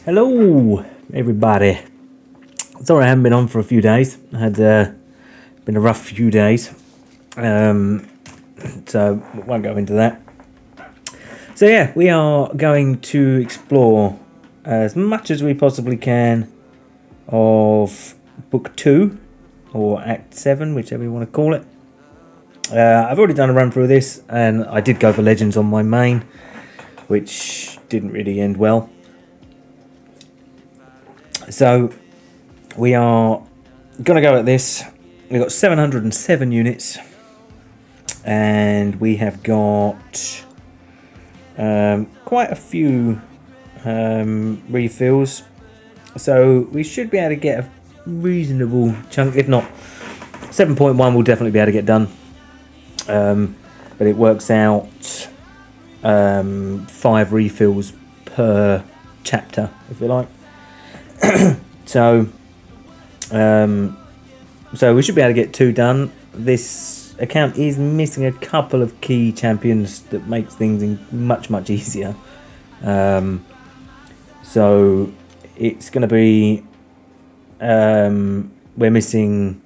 Hello, everybody. Sorry I haven't been on for a few days. I had been a rough few days, so won't go into that. So yeah, we are going to explore as much as we possibly can of Book 2, or Act 7, whichever you want to call it. I've already done a run through this, and I did go for Legends on my main, which didn't really end well. So we are going to go at this. We've got 707 units, and we have got quite a few refills. So we should be able to get a reasonable chunk. If not, 7.1 will definitely be able to get done. But it works out 5 refills per chapter, if you like. So we should be able to get 2 done. This account is missing a couple of key champions that makes things much easier. So it's going to be we're missing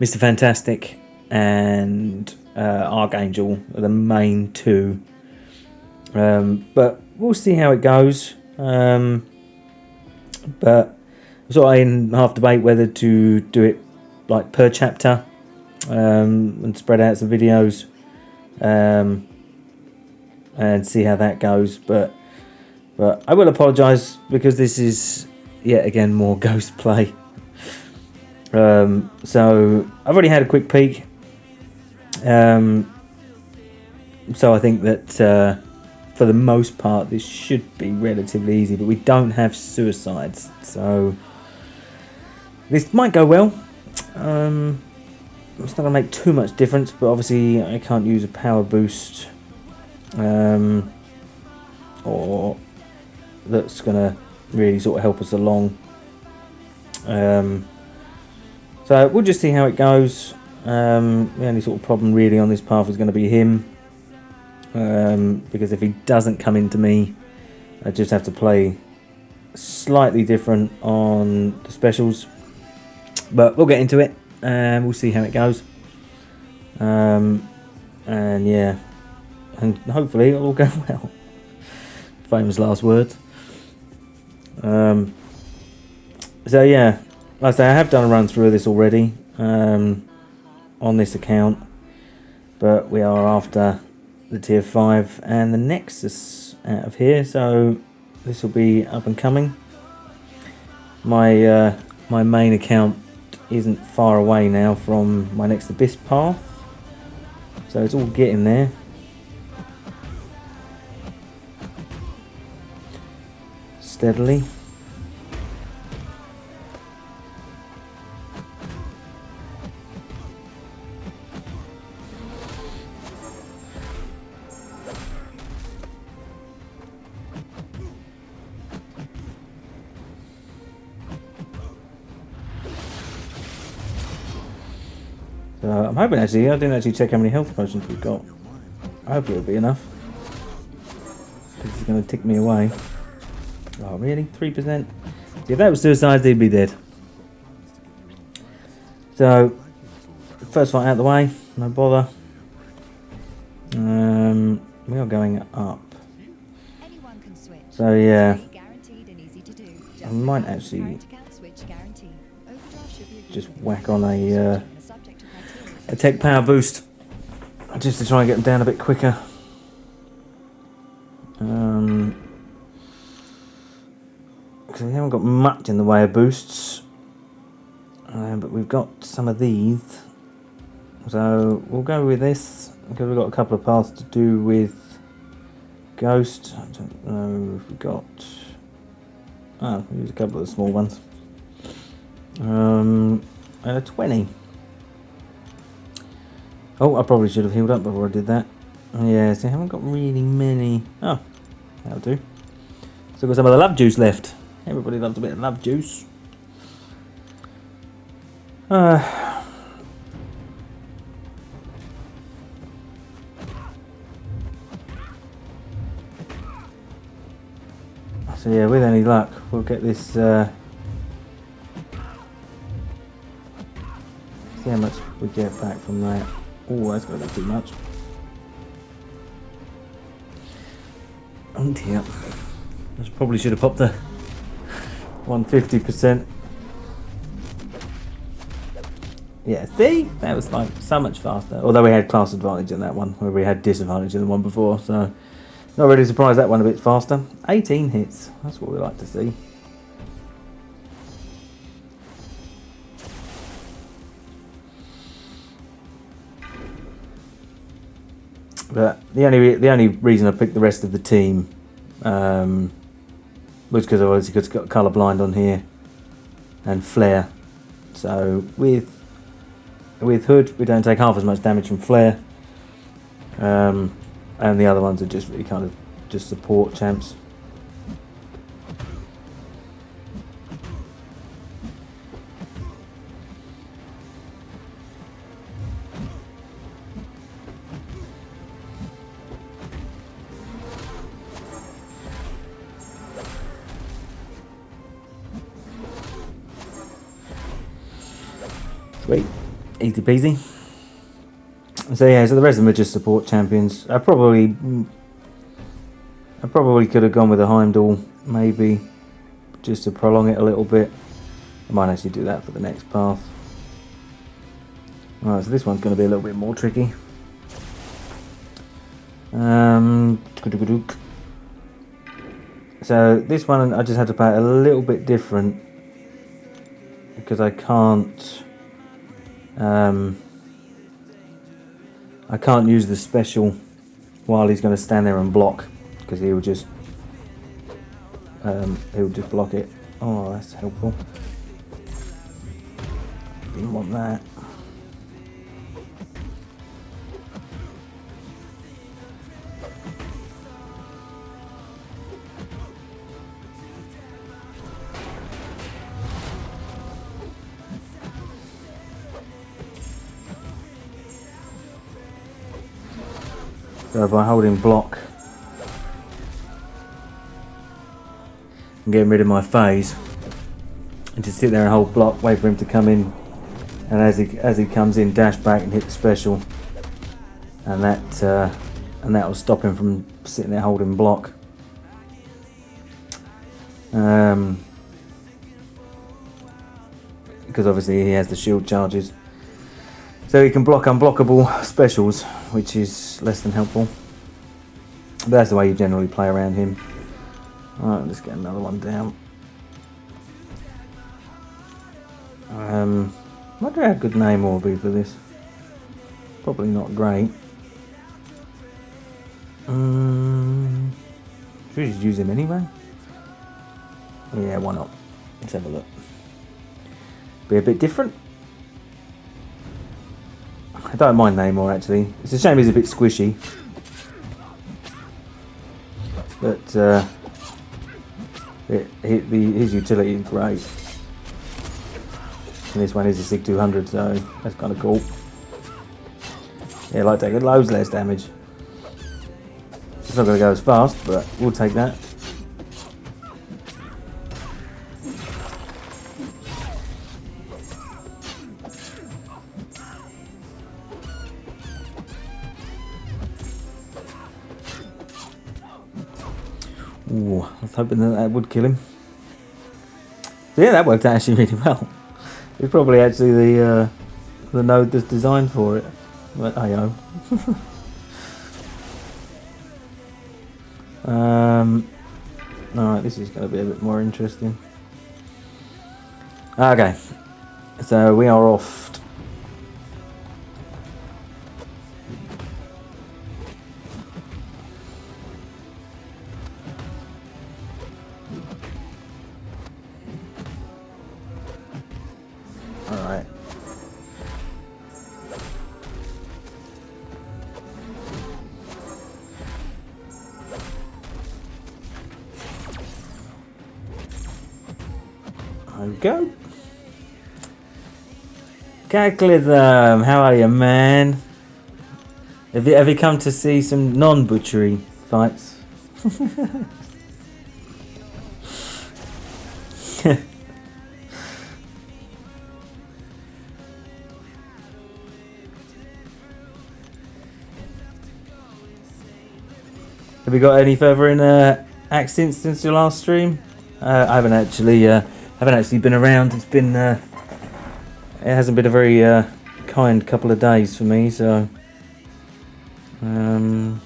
Mr. Fantastic and Archangel are the main 2. But we'll see how it goes. But I'm sort of in half debate whether to do it like per chapter and spread out some videos and see how that goes. But I will apologise because this is yet again more ghost play. So I've already had a quick peek. So I think that for the most part this should be relatively easy, but we don't have suicides, so this might go well. It's not going to make too much difference, but obviously I can't use a power boost or that's going to really sort of help us along. So we'll just see how it goes. The only sort of problem really on this path is going to be him. Because if he doesn't come into me, I just have to play slightly different on the specials. But we'll get into it and we'll see how it goes. And yeah, and hopefully it'll all go well. Famous last words. So yeah, like I say, I have done a run through of this already on this account, but we are after the tier 5 and the Nexus out of here, so this will be up and coming. My my main account isn't far away now from my next Abyss path, so it's all getting there. Steadily. I'm hoping actually, I didn't actually check how many health potions we've got. I hope it'll be enough. This is going to tick me away. Oh really? 3%? See, if that was suicide, they'd be dead. So, first fight out of the way, no bother. We are going up. So yeah, I might actually just whack on a tech power boost just to try and get them down a bit quicker. Because we haven't got much in the way of boosts, but we've got some of these, so we'll go with this because we've got a couple of paths to do with Ghost. I don't know if we've got... we'll use a couple of the small ones. And a 20. Oh, I probably should have healed up before I did that. Yeah, see, I haven't got really many. Oh, that'll do. Still got some of the love juice left. Everybody loves a bit of love juice. So yeah, with any luck, we'll get this. See how much we get back from that. Oh, that's going to be too much. Oh dear. I probably should have popped the 150%. Yeah, see? That was like so much faster. Although we had class advantage in that one, where we had disadvantage in the one before, so not really surprised that one a bit faster. 18 hits, that's what we like to see. But the only reason I picked the rest of the team was because I've obviously got Colourblind on here and Flare. So with Hood, we don't take half as much damage from Flare, and the other ones are just really kind of just support champs. Sweet, easy peasy. So yeah, so the rest of them are just support champions. I probably could have gone with a Heimdall, maybe, just to prolong it a little bit. I might actually do that for the next path. Alright, so this one's going to be a little bit more tricky. So this one I just had to play it a little bit different because I can't use the special while he's going to stand there and block, because he'll just block it. Oh, that's helpful. Didn't want that. So by holding block and getting rid of my phase, and just sit there and hold block, wait for him to come in, and as he comes in, dash back and hit the special, and that will stop him from sitting there holding block. Because obviously he has the shield charges, so he can block unblockable specials, which is less than helpful. But that's the way you generally play around him. Alright, let's get another one down. I wonder how good name will be for this. Probably not great. Should we just use him anyway? Yeah, why not? Let's have a look. Be a bit different. I don't mind Namor actually. It's a shame he's a bit squishy. But his utility is great. And this one is a SIG 200, so that's kind of cool. Yeah, like taking loads less damage. It's not going to go as fast, but we'll take that. Ooh, I was hoping that would kill him. So yeah, that worked out actually really well. It's probably actually the node that's designed for it. But I Alright, this is going to be a bit more interesting. Okay, so we are off. Alright. There we go. Cataclysm, how are you, man? Have you come to see some non-butchery fights? Have you got any further in Axe since your last stream? I haven't actually been around. It's been it hasn't been a very kind couple of days for me. So, oh,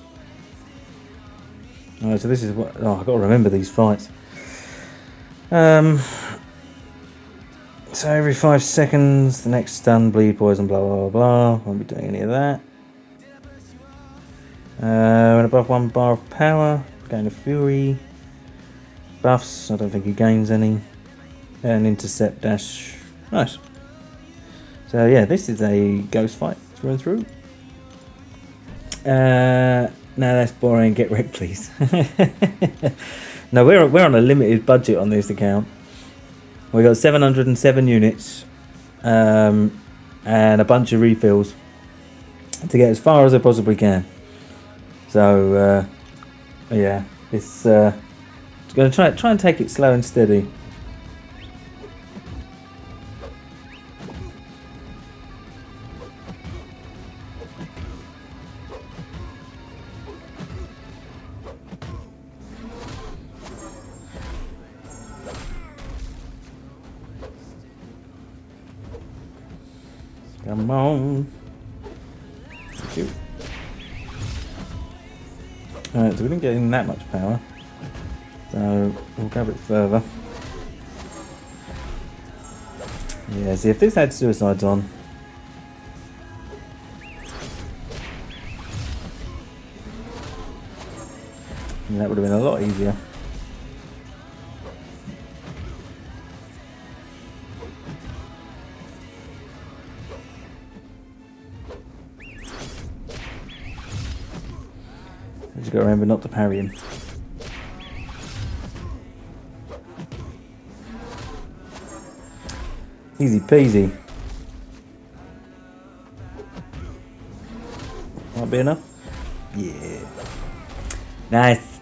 so this is what. Oh, I've got to remember these fights. So every 5 seconds, the next stun, bleed, poison, blah blah blah blah. Won't be doing any of that. When above 1 bar of power, gain of fury. Buffs, I don't think he gains any. And intercept dash. Nice. So yeah, this is a ghost fight through and through. No, that's boring. Get wrecked, please. No, we're on a limited budget on this account. We got 707 units, and a bunch of refills to get as far as I possibly can. So yeah, it's going to try and take it slow and steady. Come on. Shoot. Alright, so we didn't get in that much power. So we'll go a bit further. Yeah, see if this had suicides on. That would have been a lot easier. Just got to remember not to parry him. Easy peasy. Might be enough. Yeah. Nice.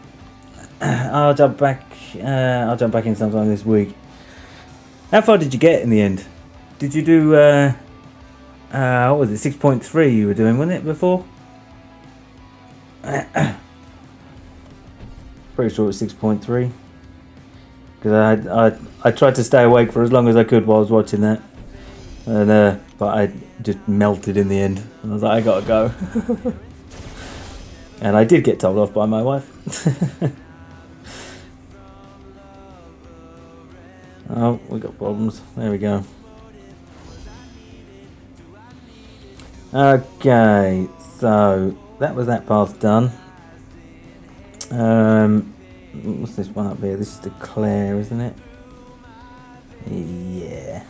I'll jump back in sometime this week. How far did you get in the end? Did you do what was it, 6.3 you were doing, wasn't it, before? Pretty sure it was 6.3. Because I tried to stay awake for as long as I could while I was watching that. And but I just melted in the end. And I was like, I gotta go. And I did get told off by my wife. Oh, we got problems. There we go. Okay, so that was that path done. What's this one up here? This is the Claire, isn't it? Yeah.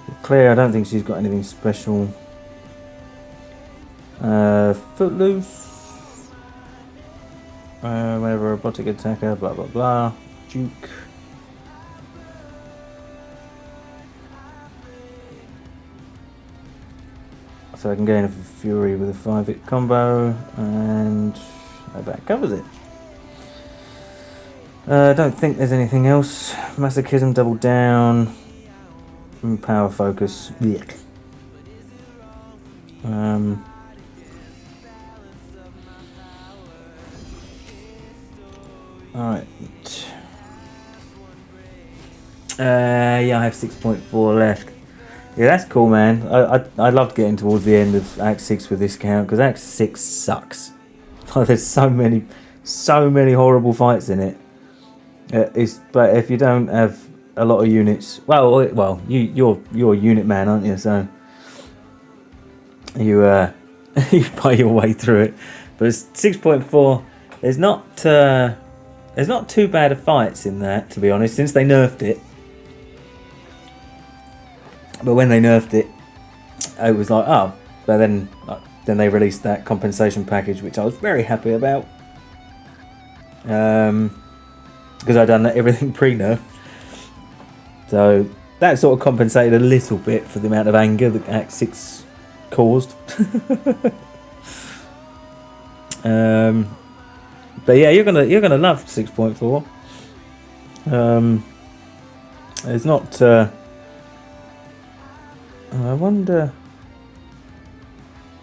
The Claire, I don't think she's got anything special. Footloose. Whatever, robotic attacker, blah blah blah. Duke. So I can gain a fury with a 5-hit combo, and that covers it. I don't think there's anything else. Masochism, double down, and power focus. Yuck. Alright. Yeah, I have 6.4 left. Yeah, that's cool, man. I loved getting towards the end of Act 6 with this count, because Act 6 sucks. There's so many horrible fights in it. But if you don't have a lot of units, well, you're a unit man, aren't you? So you you buy your way through it. But it's 6.4. There's not too bad of fights in that, to be honest, since they nerfed it. But when they nerfed it, it was like, oh, but then they released that compensation package, which I was very happy about. Because I'd done everything pre-nerf. So that sort of compensated a little bit for the amount of anger that Act 6 caused. But yeah, you're gonna love 6.4. It's not. I wonder.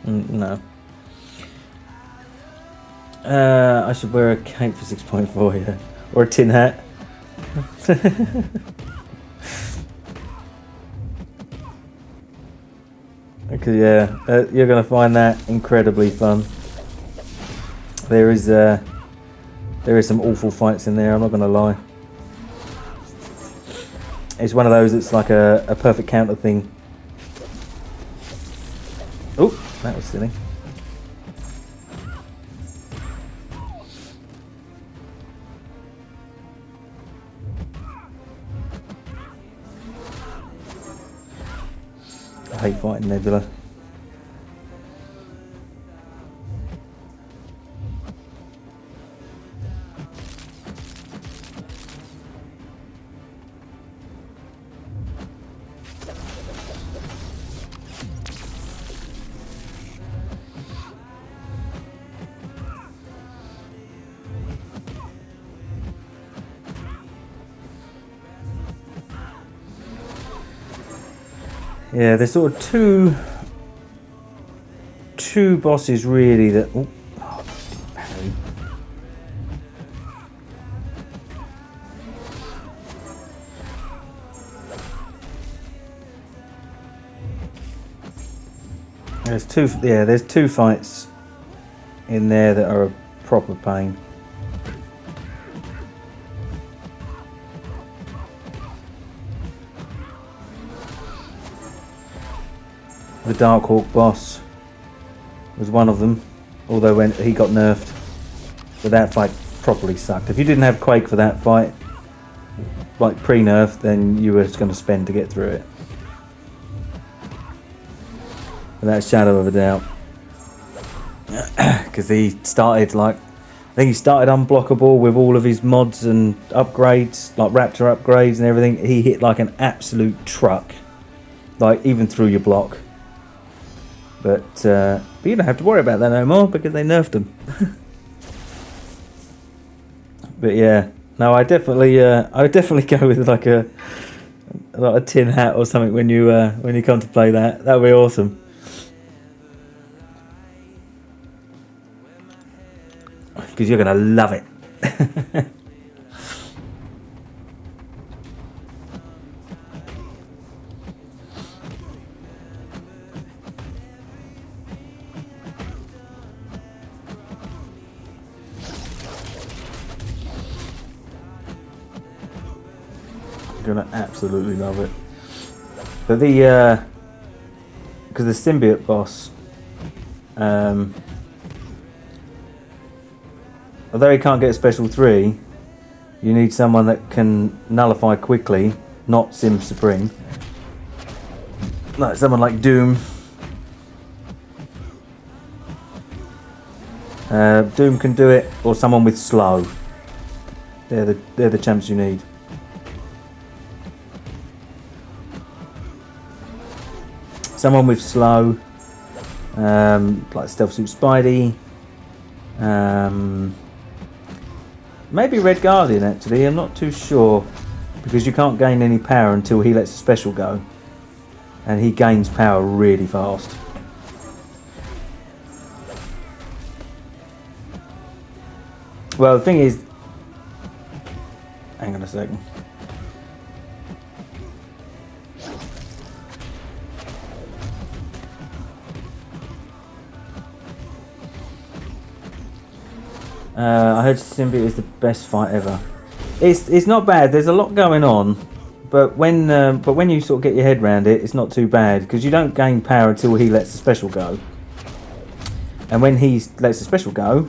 No. I should wear a cape for 6.4, yeah, or a tin hat. Okay, yeah, you're gonna find that incredibly fun. There is some awful fights in there. I'm not gonna lie. It's one of those. It's like a perfect counter thing. Oh, that was silly. I hate fighting Nebula. Yeah, there's sort of two bosses really that. Oh, parry. There's two fights in there that are a proper pain. The Darkhawk boss was one of them, although when he got nerfed, but that fight properly sucked. If you didn't have Quake for that fight, like pre-nerf, then you were just going to spend to get through it. Without a shadow of a doubt. Because he started I think he started unblockable with all of his mods and upgrades, like Raptor upgrades and everything. He hit like an absolute truck, like even through your block. But you don't have to worry about that no more because they nerfed him. But yeah, no, I definitely go with like a tin hat or something when you come to play that. That would be awesome. Because you're gonna love it. Gonna absolutely love it. But because the symbiote boss, although he can't get a special 3, you need someone that can nullify quickly, not Sim Supreme. Like someone like Doom. Doom can do it, or someone with slow. They're the champs you need. Someone with slow, like Stealth Suit Spidey, maybe Red Guardian actually, I'm not too sure, because you can't gain any power until he lets a special go, and he gains power really fast. Well, the thing is, hang on a second. I heard Symbiote is the best fight ever. It's not bad. There's a lot going on, but when you sort of get your head around it, it's not too bad because you don't gain power until he lets the special go. And when he lets the special go,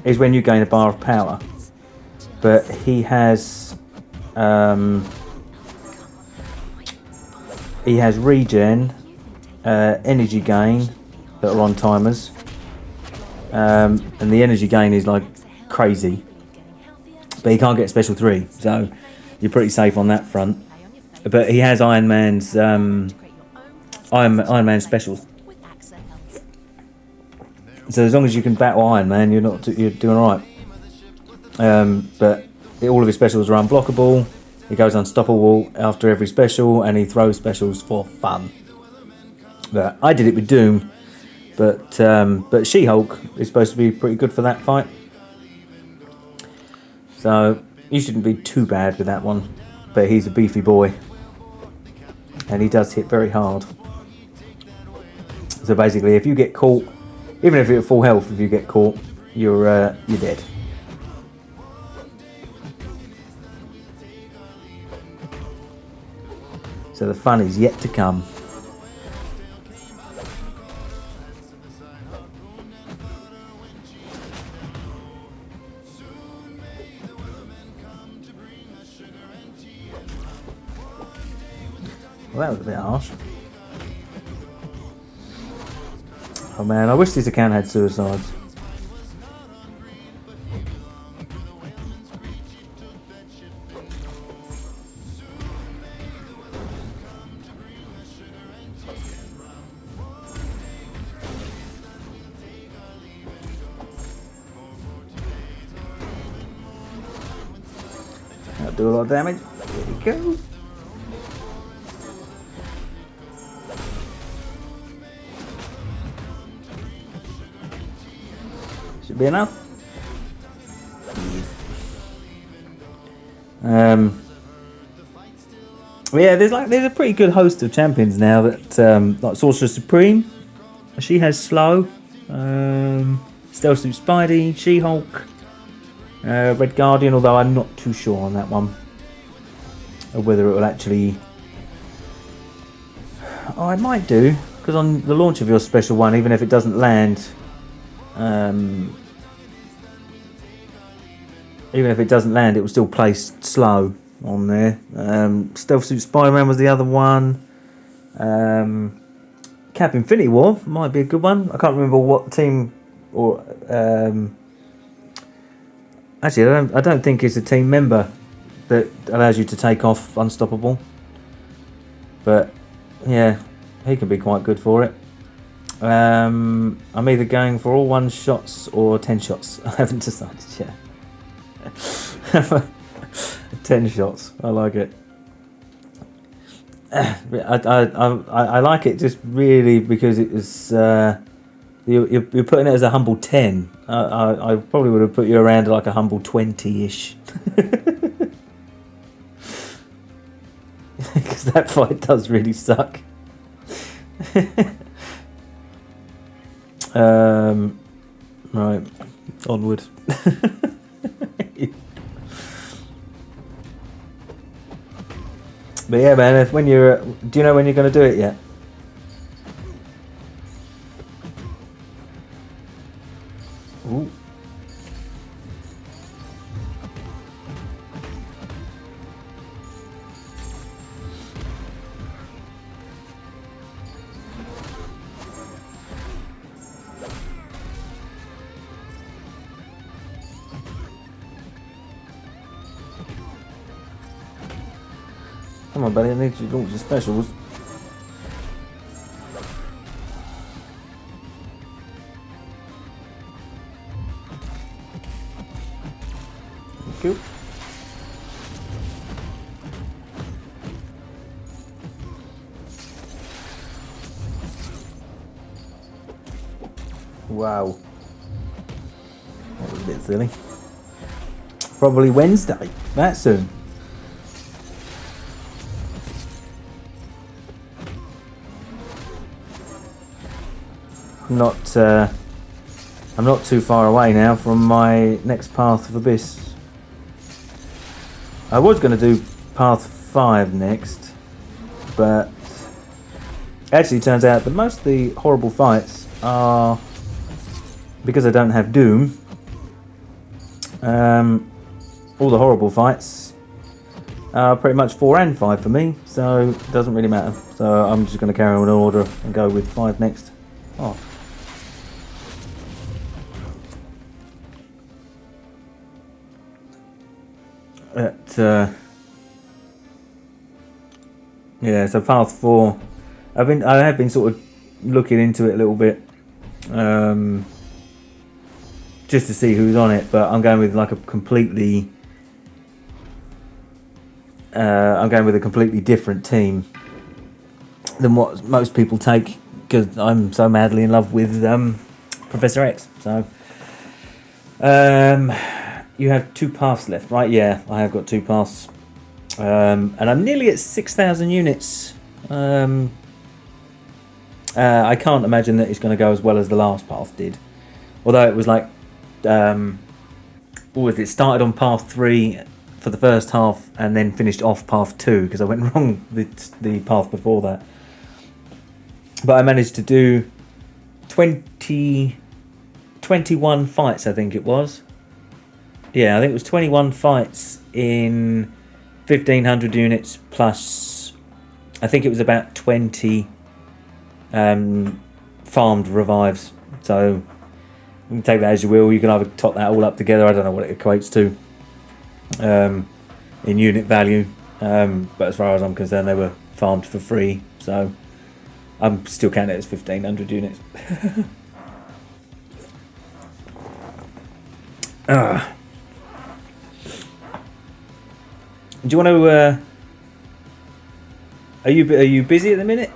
is when you gain a bar of power. But he has regen. Energy gain that are on timers, and the energy gain is like crazy, but he can't get special 3, so you're pretty safe on that front. But he has Iron Man's Iron Man specials, so as long as you can battle Iron Man, you're doing alright. But all of his specials are unblockable. He goes unstoppable after every special, and he throws specials for fun. But I did it with Doom, but She-Hulk is supposed to be pretty good for that fight. So you shouldn't be too bad with that one. But he's a beefy boy, and he does hit very hard. So basically, if you get caught, even if you're at full health, if you get caught, you're dead. So the fun is yet to come. Well, that was a bit harsh. Oh man, I wish this account had suicides. That'll do a lot of damage. There we go. Should be enough. Yeah, there's a pretty good host of champions now that like Sorcerer Supreme, she has slow, Stealth Suit Spidey, She-Hulk, Red Guardian, although I'm not too sure on that one, or whether it will actually. Oh, it might do, because on the launch of your special one, even if it doesn't land, it will still place slow on there. Stealth Suit Spider-Man was the other one. Cap Infinity War might be a good one. I can't remember what team or actually I don't think it's a team member that allows you to take off unstoppable. But yeah, he can be quite good for it. I'm either going for all 1 shots or 10 shots. I haven't decided yet. 10 shots. I like it. I like it just really because it was you're putting it as a humble 10. I probably would have put you around like a humble 20-ish. Because that fight does really suck. Right, onward. But yeah, man, do you know when you're going to do it yet? Ooh. Come on, buddy, I need you to launch your specials. Thank you. Wow. That was a bit silly. Probably Wednesday, that soon. I'm not too far away now from my next Path of Abyss. I was going to do Path 5 next, but actually it turns out that most of the horrible fights are, because I don't have Doom, all the horrible fights are pretty much 4 and 5 for me, so it doesn't really matter. So I'm just going to carry on in order and go with 5 next. Oh. Yeah, so Path 4, I have been sort of looking into it a little bit, just to see who's on it, but I'm going with like a completely different team than what most people take, because I'm so madly in love with Professor X. So you have 2 paths left, right? Yeah, I have got 2 paths, and I'm nearly at 6,000 units. I can't imagine that it's going to go as well as the last path did, although it was like it started on path 3 for the first half and then finished off path 2 because I went wrong the path before that. But I managed to do 21 fights, I think it was. Yeah, I think it was 21 fights in 1,500 units plus, I think it was about 20 farmed revives. So you can take that as you will. You can either top that all up together. I don't know what it equates to in unit value. But as far as I'm concerned, they were farmed for free. So I'm still counting it as 1,500 units. Do you want to? Are you busy at the minute,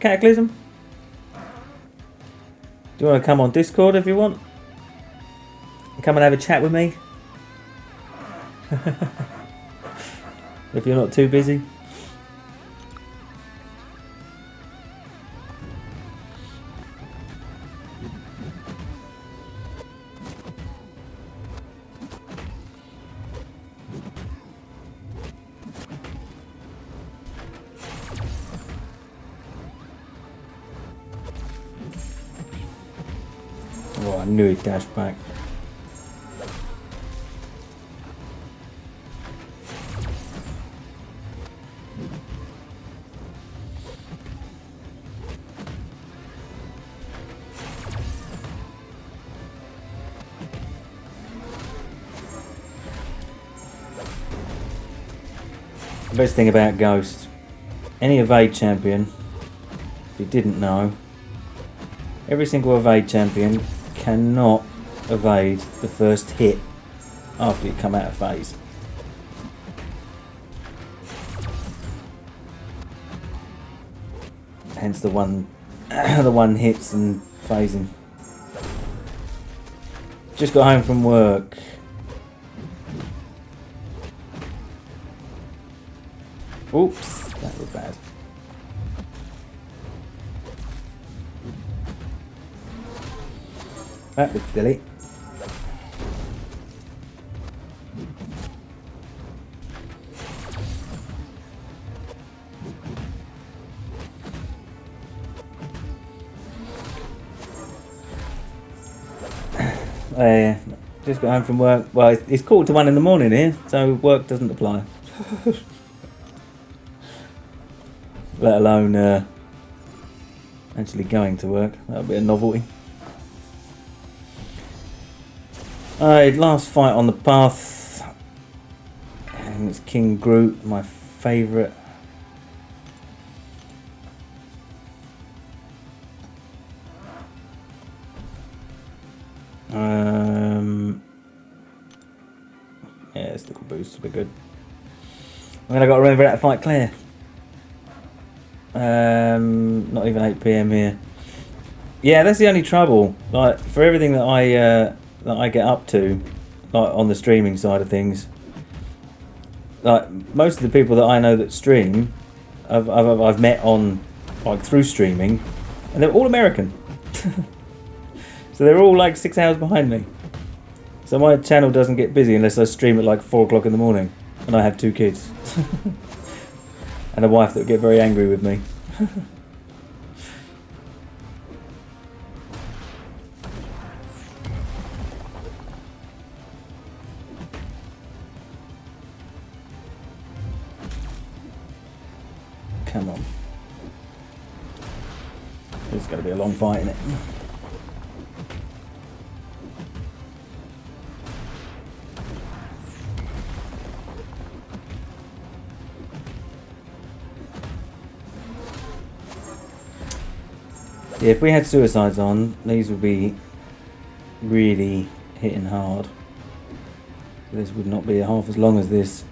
Cataclysm? Do you want to come on Discord if you want? Come and have a chat with me. If you're not too busy. Oh, I knew he'd dash back. The best thing about Ghost, any evade champion, if you didn't know, every single evade champion cannot evade the first hit after you come out of phase. Hence the one hits and phasing. Just got home from work. Oops, that was bad. That was silly. Just got home from work. Well, it's 1:45 in the morning here, so work doesn't apply. Let alone actually going to work. That'll be a novelty. Alright, last fight on the path. And it's King Groot, my favourite. Yeah, stickle boost will be good. And then I got to remember how to fight Claire. Not even 8 PM here. Yeah, that's the only trouble. Like, for everything that I get up to, like on the streaming side of things, like most of the people that I know that stream, I've met on like through streaming, and they're all American. So they're all like 6 hours behind me. So my channel doesn't get busy unless I stream at like 4 o'clock in the morning, and I have 2 kids and a wife that would get very angry with me. Come on. It's going to be a long fight, isn't it? Yeah, if we had suicides on, these would be really hitting hard. This would not be half as long as this.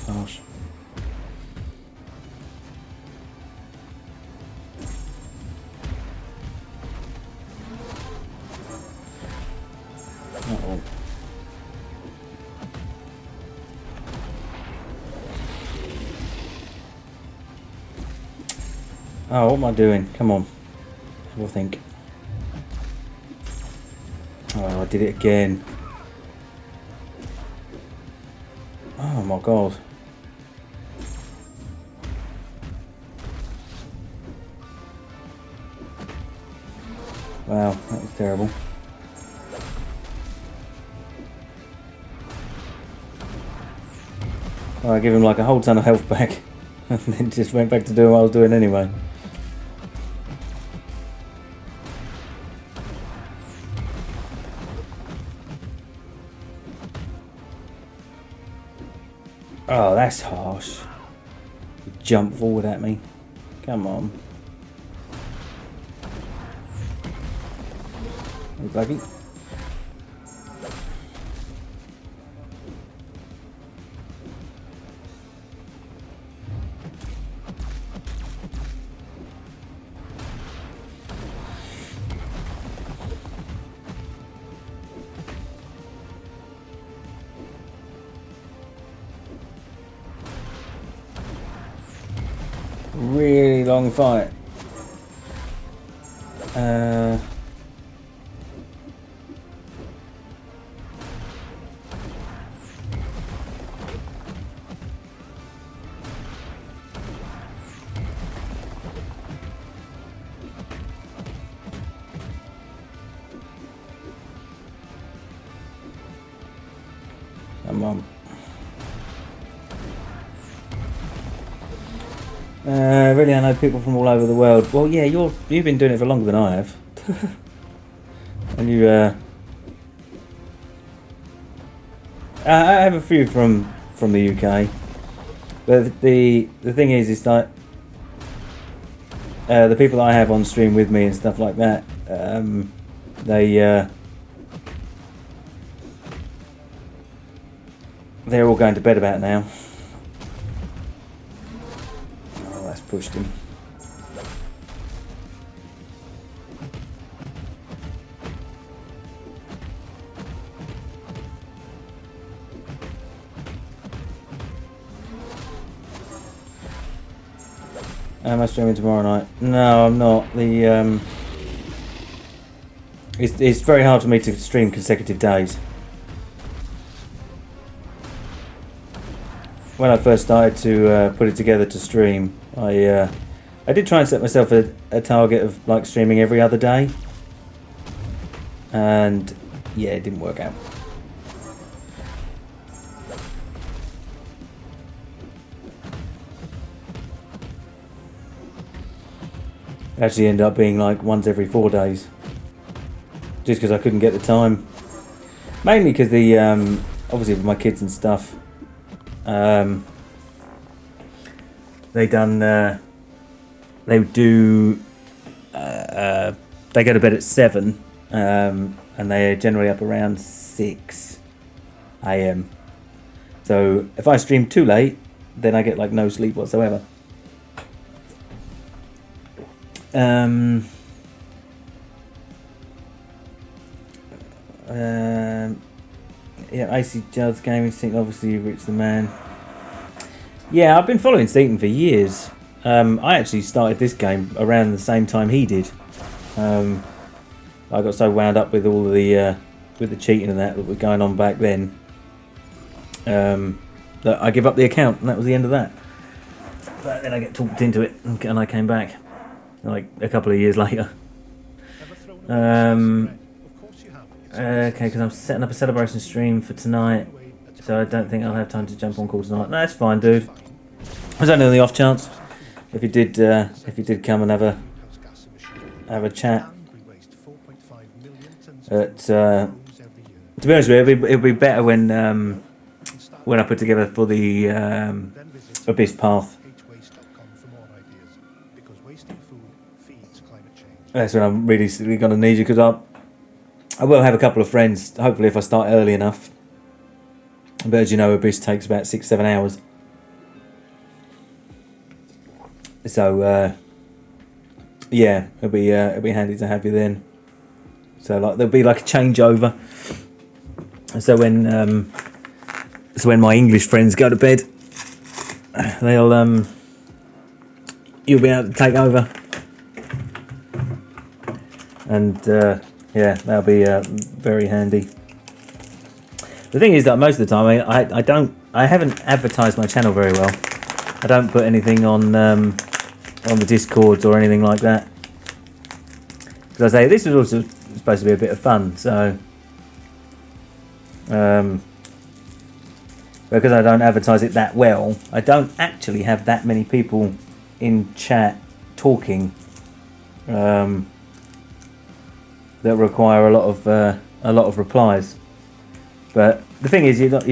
Gosh. Uh-oh. Oh, what am I doing? Come on. Have a think. Oh, I did it again. Oh my god. Wow, that was terrible. I give him like a whole ton of health back and then just went back to doing what I was doing anyway. Oh, that's harsh. You jump forward at me. Come on. Look lucky. Really long fight. Come on. Really, I know people from all over the world. Well, yeah, you've been doing it for longer than I have, and you. I have a few from the UK, but the thing is that the people that I have on stream with me and stuff like that, they're all going to bed about now. Oh, that's pushed him. Am I streaming tomorrow night? No, I'm not. It's very hard for me to stream consecutive days. When I first started to put it together to stream, I did try and set myself a target of like streaming every other day, and yeah, it didn't work out. It actually ended up being like once every 4 days, just because I couldn't get the time. Mainly because the obviously with my kids and stuff. They go to bed at 7, and they're generally up around 6 a.m. So if I stream too late, then I get like no sleep whatsoever. Yeah, AC Judd's Gaming Seaton, obviously you've reached the man. Yeah, I've been following Seaton for years. I actually started this game around the same time he did. I got so wound up with all the with the cheating and that was going on back then, that I gave up the account, and that was the end of that. But then I get talked into it, and I came back like a couple of years later. Okay, because I'm setting up a celebration stream for tonight, so I don't think I'll have time to jump on call tonight. No, that's fine, dude. I was only on the off chance if you did come and have a chat. But to be honest with you, it'll be better when when I put together for the Abyss Path. That's when I'm really going to need you, because I will have a couple of friends, hopefully if I start early enough. But as you know, Abyss takes about 6-7 hours. So yeah, it'll be handy to have you then. So like there'll be like a changeover. So when my English friends go to bed, you'll be able to take over. And yeah, that'll be very handy. The thing is that most of the time I haven't advertised my channel very well. I don't put anything on the Discords or anything like that. Because I say this is also supposed to be a bit of fun, so because I don't advertise it that well, I don't actually have that many people in chat talking that require a lot of replies. But the thing is, you're not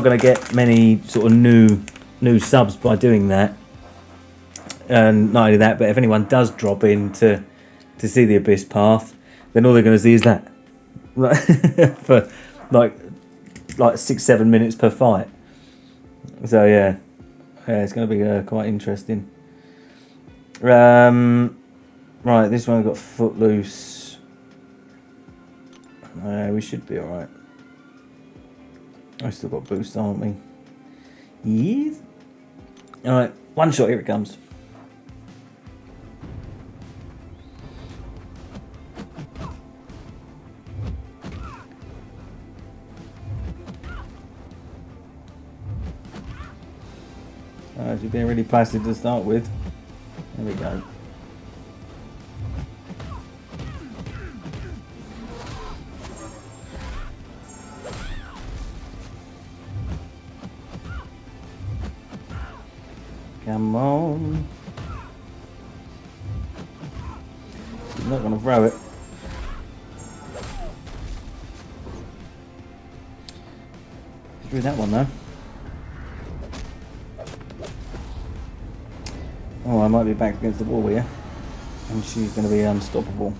going to get many sort of new subs by doing that. And not only that, but if anyone does drop in to see the Abyss Path, then all they're going to see is that for like 6-7 minutes per fight. So yeah, it's going to be quite interesting. Right, this one got Footloose. We should be alright. I still got boost, aren't we? Yes. Alright, one shot, here it comes. She's being really passive to start with. There we go. Come on. I'm not going to throw it. Threw that one though. Oh, I might be back against the wall here. And she's going to be unstoppable.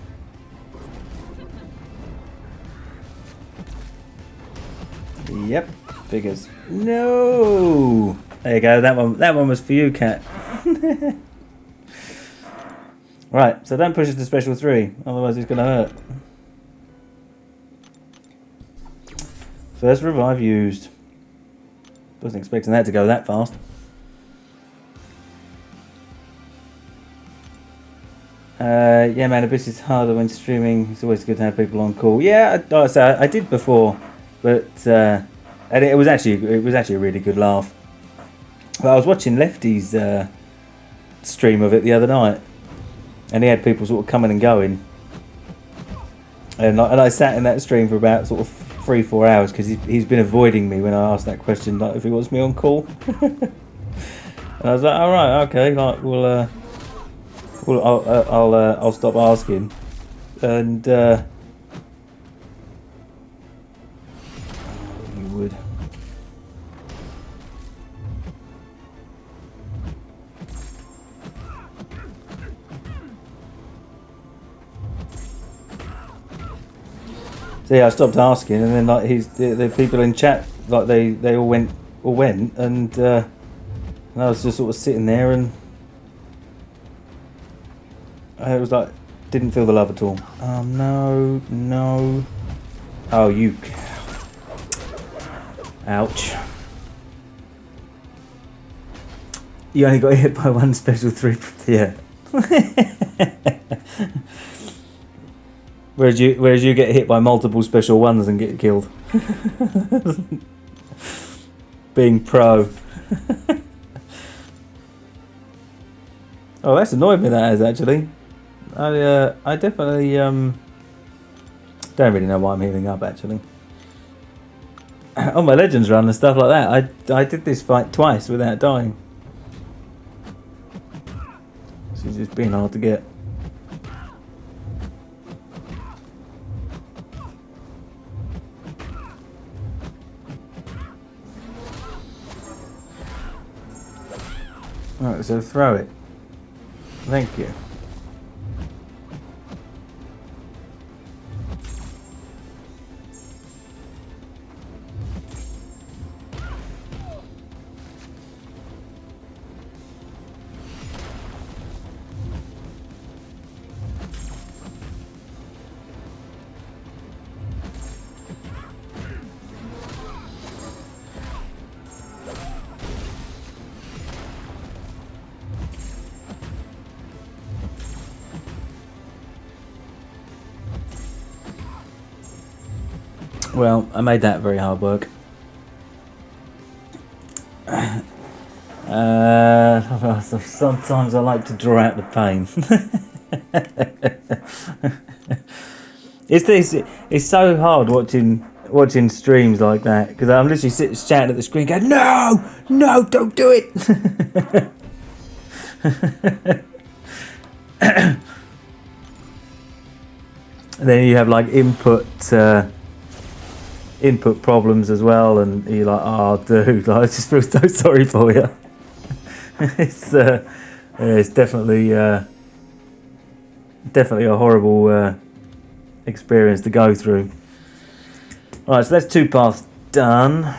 Yep, figures. No! There you go, that one was for you, Cat. Right, so don't push it to special 3, otherwise it's going to hurt. First revive used. Wasn't expecting that to go that fast. Yeah, man, Abyss is harder when streaming. It's always good to have people on call. Yeah, I did before, but and it was actually a really good laugh. But I was watching Lefty's stream of it the other night, and he had people sort of coming and going, and I sat in that stream for about sort of 3-4 hours because he's been avoiding me when I asked that question, like if he wants me on call. And I was like, all right, okay, like I'll stop asking, and you would. So yeah, I stopped asking, and then like the people in chat, like they all went, and I was just sort of sitting there, and I was like, didn't feel the love at all. Oh no. Oh, you. Ouch. You only got hit by one special 3. Yeah. Whereas you get hit by multiple special 1s and get killed. Being pro. Oh, that's annoyed me, that has, actually. I definitely don't really know why I'm healing up, actually. On my Legends run and stuff like that, I did this fight twice without dying. She's just being hard to get. Alright, so throw it. Thank you. Well, I made that very hard work. Sometimes I like to draw out the pain. It's so hard watching streams like that because I'm literally shouting at the screen, going, "No, no, don't do it!" And then you have like input problems as well, and you're like, "Oh, dude, I just feel so sorry for you." It's definitely a horrible experience to go through. Right, so that's 2 paths done,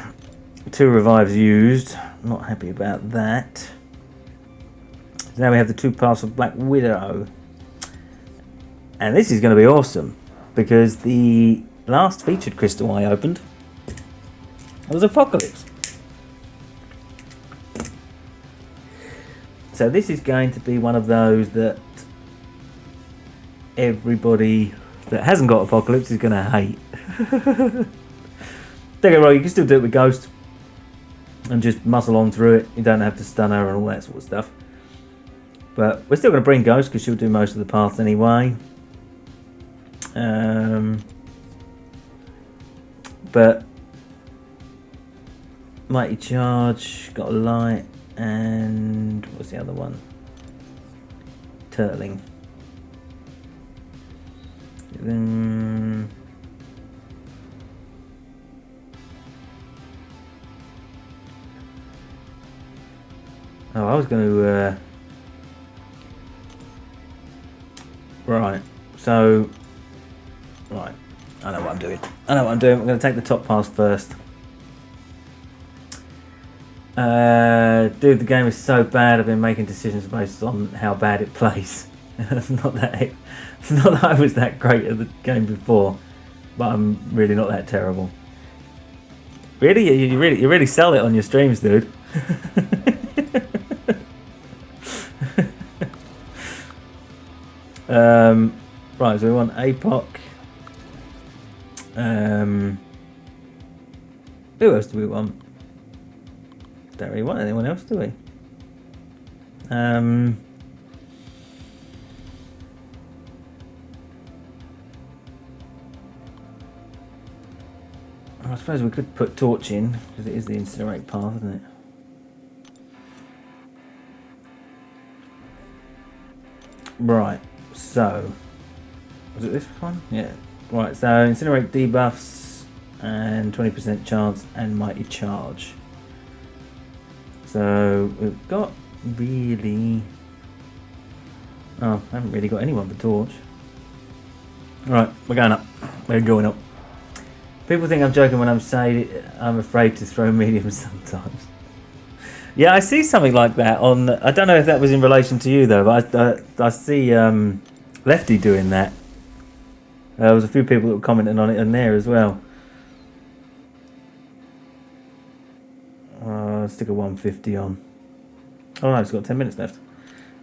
2 revives used. Not happy about that. So now we have the 2 paths of Black Widow, and this is going to be awesome because the last featured crystal I opened was Apocalypse. So this is going to be one of those that everybody that hasn't got Apocalypse is going to hate. Don't get me wrong, you can still do it with Ghost and just muscle on through it. You don't have to stun her and all that sort of stuff. But we're still going to bring Ghost because she'll do most of the path anyway. But Mighty Charge, got a light, and what's the other one? Turtling. I was going to right, so right, I know what I'm doing. I'm going to take the top pass first. Dude, the game is so bad. I've been making decisions based on how bad it plays. not that I was that great at the game before, but I'm really not that terrible. Really, you really sell it on your streams, dude. Right, so we want APOC. Who else do we want? Don't really want anyone else, do we? I suppose we could put Torch in, because it is the Incinerate path, isn't it? Right, so... was it this one? Yeah. Right, so Incinerate debuffs, and 20% chance, and Mighty Charge. So, we've got really... oh, I haven't really got anyone for Torch. Right, we're going up. We're going up. People think I'm joking when I'm saying I'm afraid to throw mediums sometimes. Yeah, I see something like that on... I don't know if that was in relation to you, though, but I see Lefty doing that. There was a few people that were commenting on it in there as well. Stick a 150 on. Oh no, it's got 10 minutes left.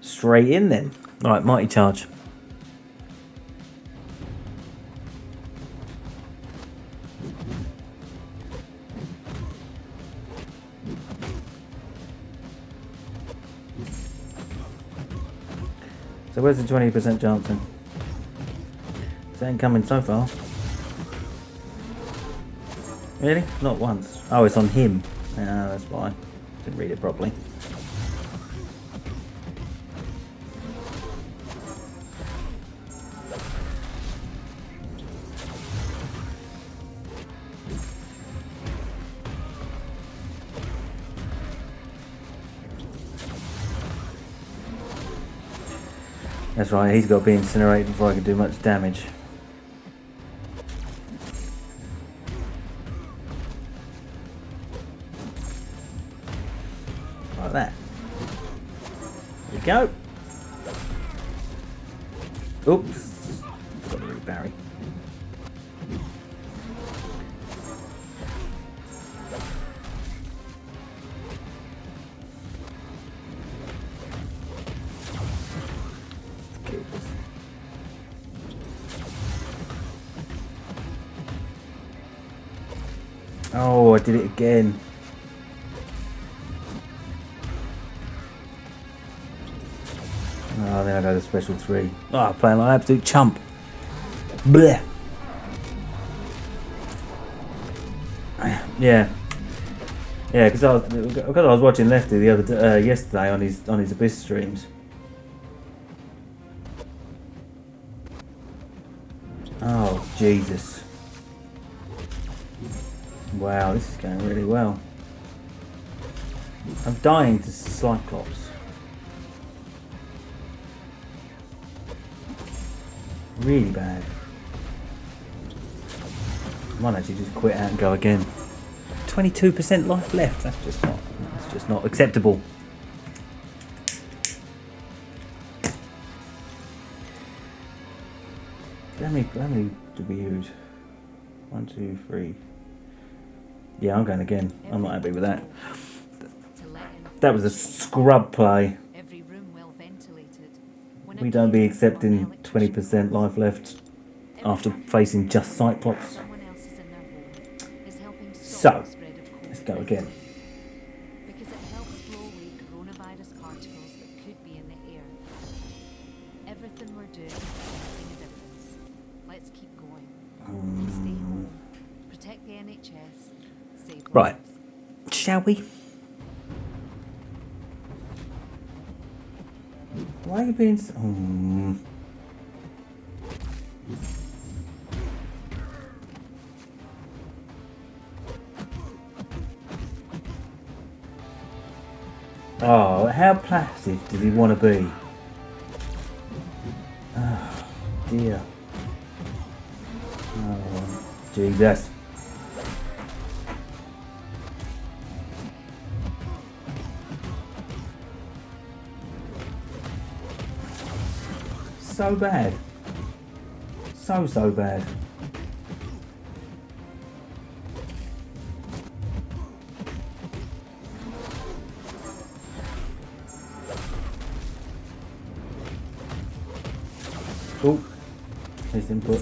Straight in then. Alright, Mighty Charge. So where's the 20% chance then? It ain't coming so far. Really? Not once. Oh, it's on him. Yeah, that's why. Didn't read it properly. That's right, he's got to be incinerated before I can do much damage. Like that. There we go. Oops. Got to Barry. Oh, I did it again. Oh, then I go to special 3. Oh, I'm playing like an absolute chump. Blech. Yeah. Yeah, because I was watching Lefty the other yesterday on his Abyss streams. Oh, Jesus. Wow, this is going really well. I'm dying to Cyclops. Really bad. I might actually just quit out and go again. 22% life left. That's just not acceptable. How many did we use? 1, 2, 3. Yeah, I'm going again. I'm not happy with that. That was a scrub play. We don't be accepting 20% life left after facing just Cyclops. So, let's go again. Because it helps blow away coronavirus particles that could be in the air. Everything we're doing is making a difference. Let's keep going. Stay home. Protect the NHS. Save lives. Right. Shall we? Why are you being so... Oh, how passive does he want to be? Oh, dear. Oh, Jesus. So bad. So bad. Oh, his input.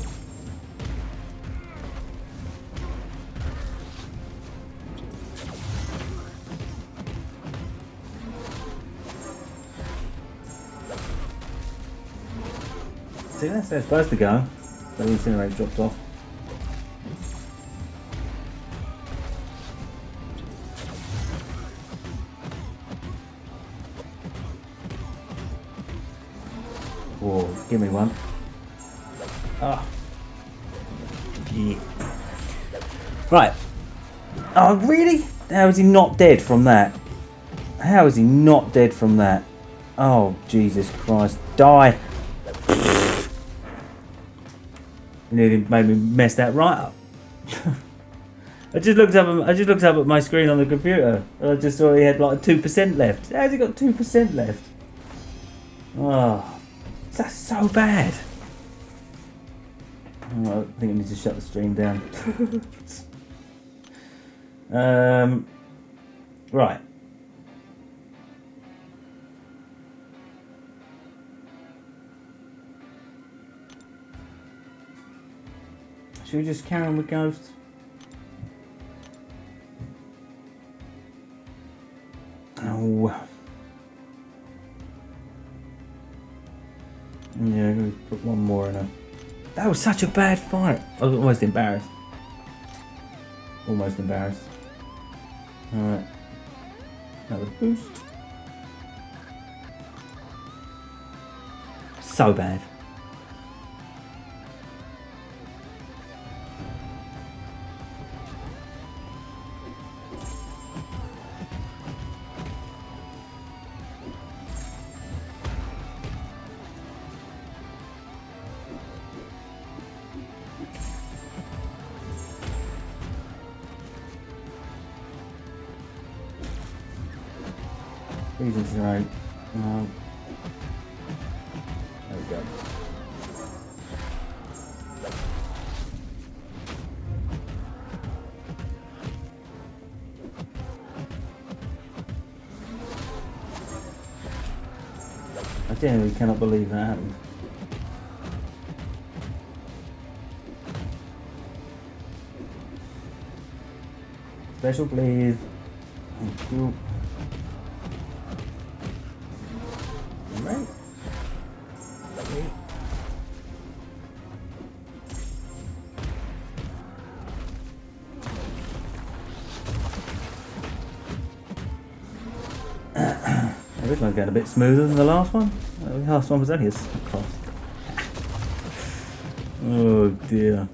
See, that's how it's supposed to go. But the incinerator dropped off. Whoa, give me one. Ah. Yeah. Right. Oh, really? How is he not dead from that? How is he not dead from that? Oh, Jesus Christ. Die. Nearly made me mess that right up. I just looked up at my screen on the computer and I just saw he had like 2% left. How's he got 2% left? Oh, that's so bad. Oh, I think I need to shut the stream down. Right. Should we just carry on with Ghost? Oh. Yeah, I'm going to put one more in her. That was such a bad fight. I was almost embarrassed. Almost embarrassed. Alright. Another boost. So bad. Please incinerate. No. There we go. I genuinely cannot believe that happened. Special, please. Thank you. Right. Okay. This one's getting a bit smoother than the last one. The last one was only a cross. Oh dear.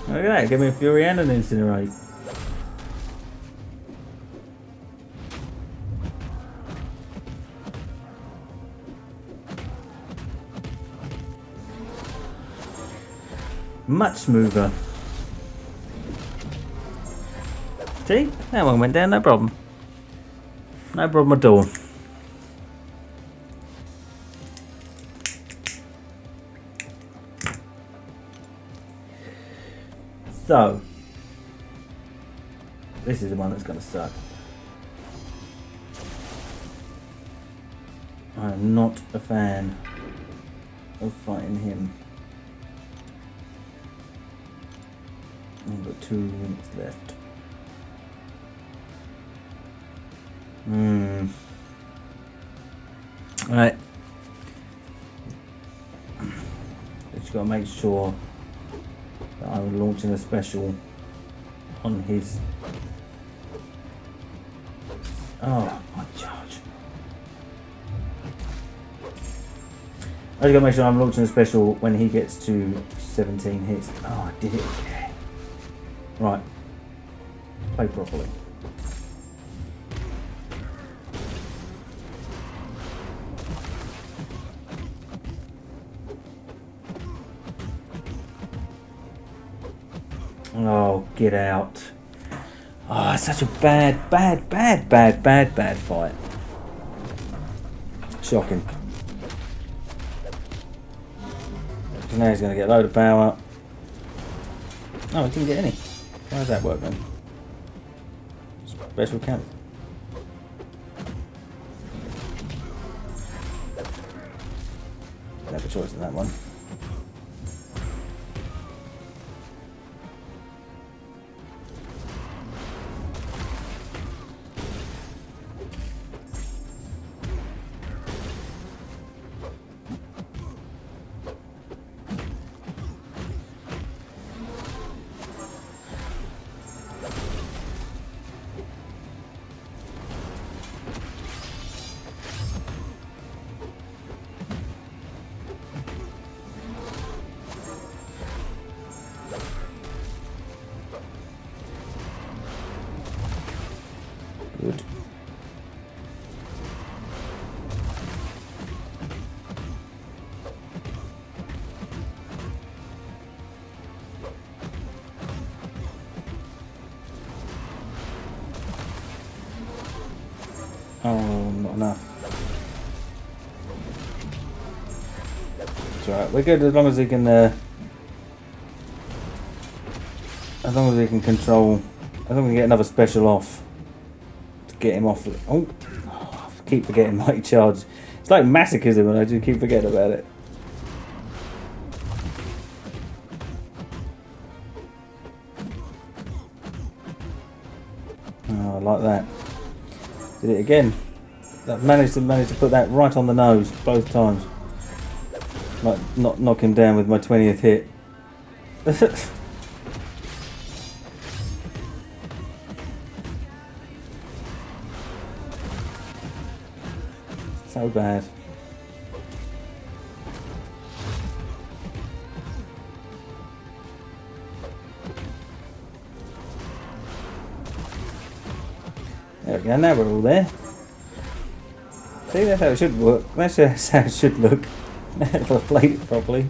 Look at that, give me a Fury and an Incinerate. Much smoother. See? That one went down, no problem. No problem at all. So, this is the one that's going to suck. I am not a fan of fighting him. I've got 2 minutes left. Alright. Just got to make sure that I'm launching a special on his. Oh, my charge. I just got to make sure I'm launching a special when he gets to 17 hits. Oh, I did it again. Right. Play properly. Oh, get out. Oh, it's such a bad fight. Shocking. Now he's going to get a load of power. Oh, he didn't get any. How does that work then? Special count. Never choice in that one. Good. Oh, not enough. It's alright, we're good as long as he can as long as he can control, as long as we get another special off to get him off. Oh, I keep forgetting Mighty Charge. It's like masochism and I just keep forgetting about it. Oh, I like that. Did it again. That managed to put that right on the nose both times. Like not knock him down with my 20th hit. So bad. There we go, now we're all there. See, that's how it should work. That's how it should look. If I played it properly.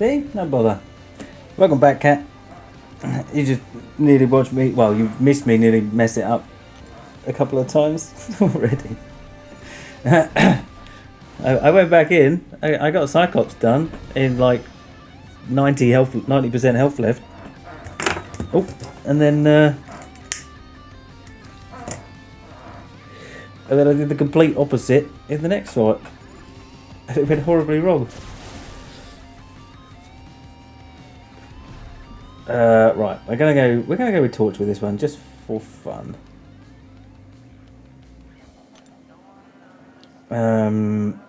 See? No bother. Welcome back, Cat. You just nearly watched me. Well, you missed me nearly mess it up a couple of times already. I went back in. I got Cyclops done in like 90% health left. Oh, and then I did the complete opposite in the next fight. It went horribly wrong. Right, we're gonna go with Torch with this one just for fun. Am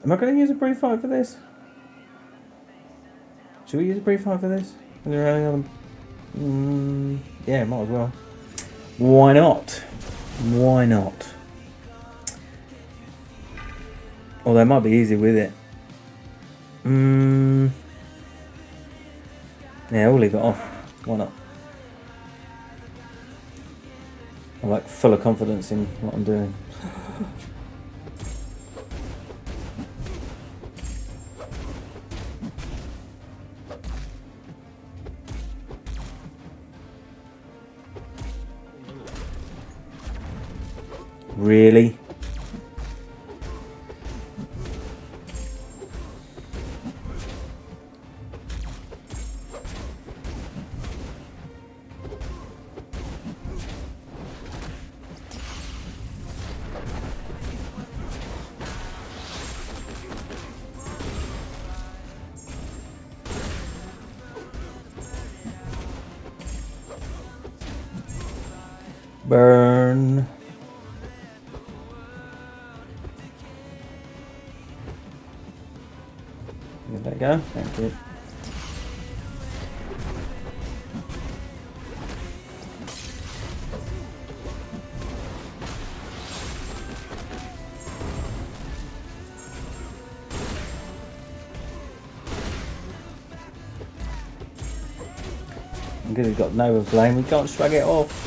I gonna use a brief fight for this? Should we use a brief fight for this? Yeah, might as well. Why not? Why not? Although it might be easy with it. Yeah, we'll leave it off. Why not? I'm like full of confidence in what I'm doing. Really? Burn. Let that go. Thank you. Because he's got Nova Flame, we can't shrug it off.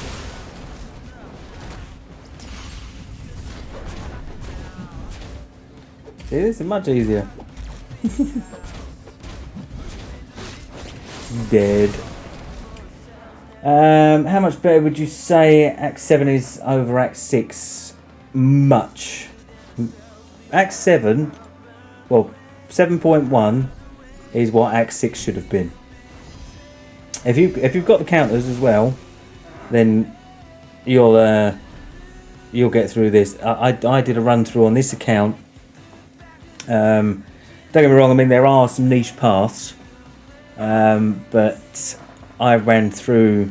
See, this is much easier. Dead. How much better would you say Act 7 is over Act 6? Much. Act 7, well, 7.1 is what Act 6 should have been. If you've got the counters as well, then you'll get through this. I did a run through on this account. Don't get me wrong. I mean, there are some niche paths, but I ran through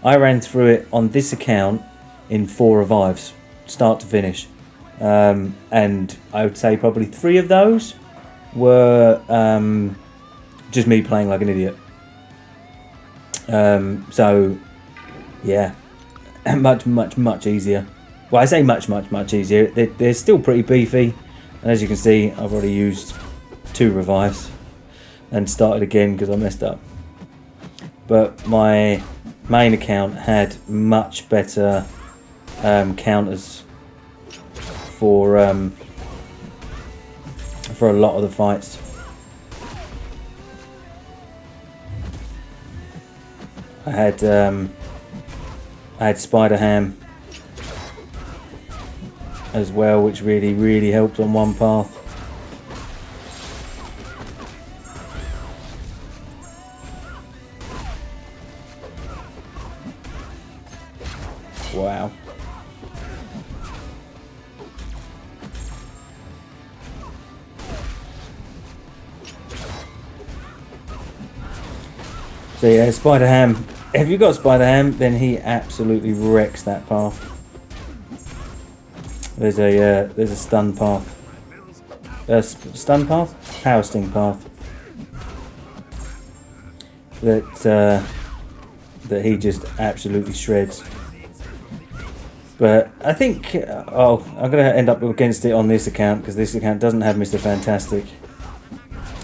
it on this account in 4 revives, start to finish, and I would say probably 3 of those were just me playing like an idiot. So yeah, much easier. Well, I say much easier. They're still pretty beefy, and as you can see, I've already used 2 revives and started again because I messed up. But my main account had much better counters for a lot of the fights. I had Spider Ham as well, which really helped on one path. Wow. So yeah, Spider Ham. If you've got Spider Ham, then he absolutely wrecks that path. There's a stun path. Stun path? Power Sting path. That he just absolutely shreds. But I think I'm going to end up against it on this account because this account doesn't have Mr. Fantastic,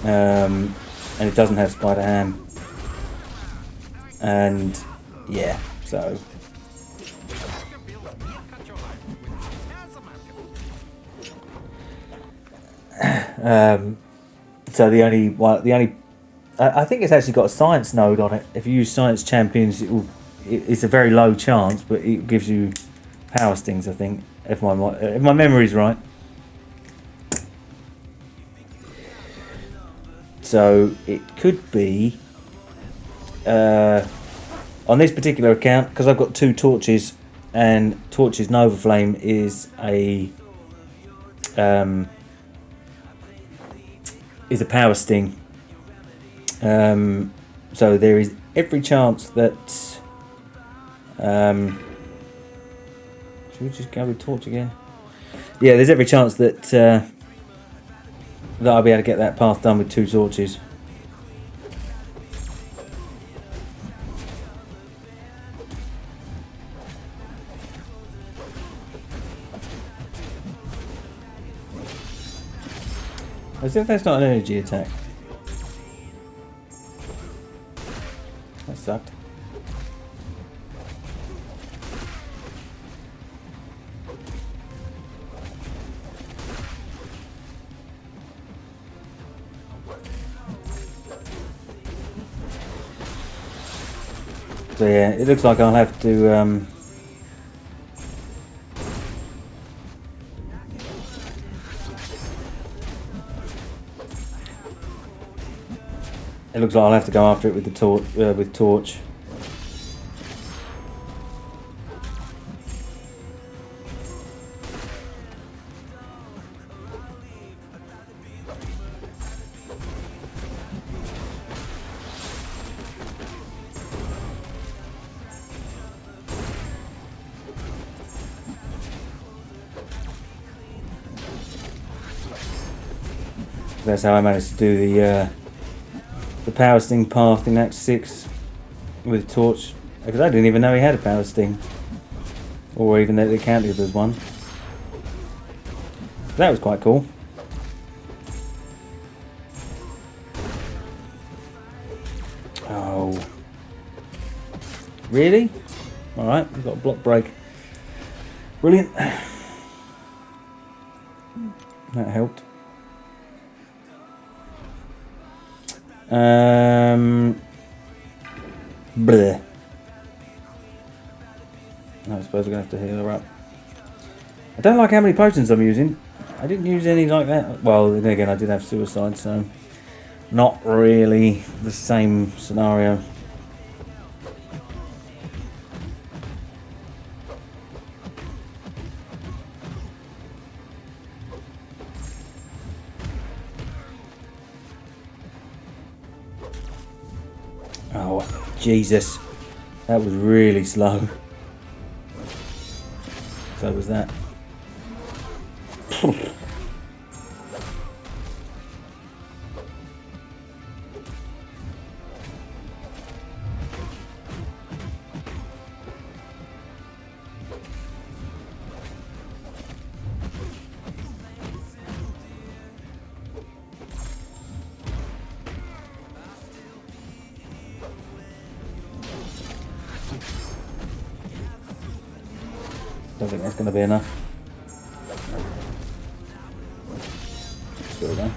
and it doesn't have Spider Ham, and yeah, so So the only I think it's actually got a science node on it. If you use science champions, it's a very low chance, but it gives you power stings. I think if my memory's right. So it could be on this particular account, because I've got 2 torches, and Torch's Nova Flame is a power sting. So there is every chance that should we just go with Torch again? Yeah, there's every chance that that I'll be able to get that path done with 2 torches. As if that's not an energy attack. That sucked. So yeah, it looks like I'll have to it looks like I'll have to go after it with the torch. That's how I managed to do the power sting path in Act 6 with Torch, because I didn't even know he had a power sting, or even that it counted as one. That was quite cool. Oh, really? All right, we've got a block break. Brilliant. That helped. Bleh. I suppose we're going to have to heal her up. I don't like how many potions I'm using. I didn't use any like that. Well, then again, I did have suicide, so not really the same scenario. Oh, Jesus. That was really slow. So was that. Don't think that's going to be enough. There we go.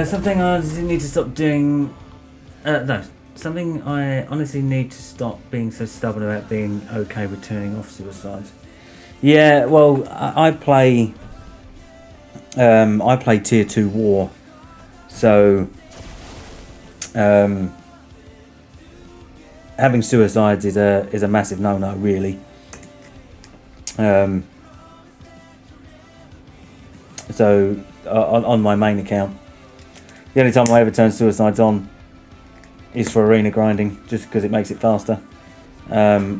Something I need to stop doing. No, something I honestly need to stop being so stubborn about being okay with turning off suicides. Yeah, well, I play tier 2 war, so having suicides is a massive no-no, really. So on my main account, the only time I ever turn suicides on is for arena grinding, just because it makes it faster,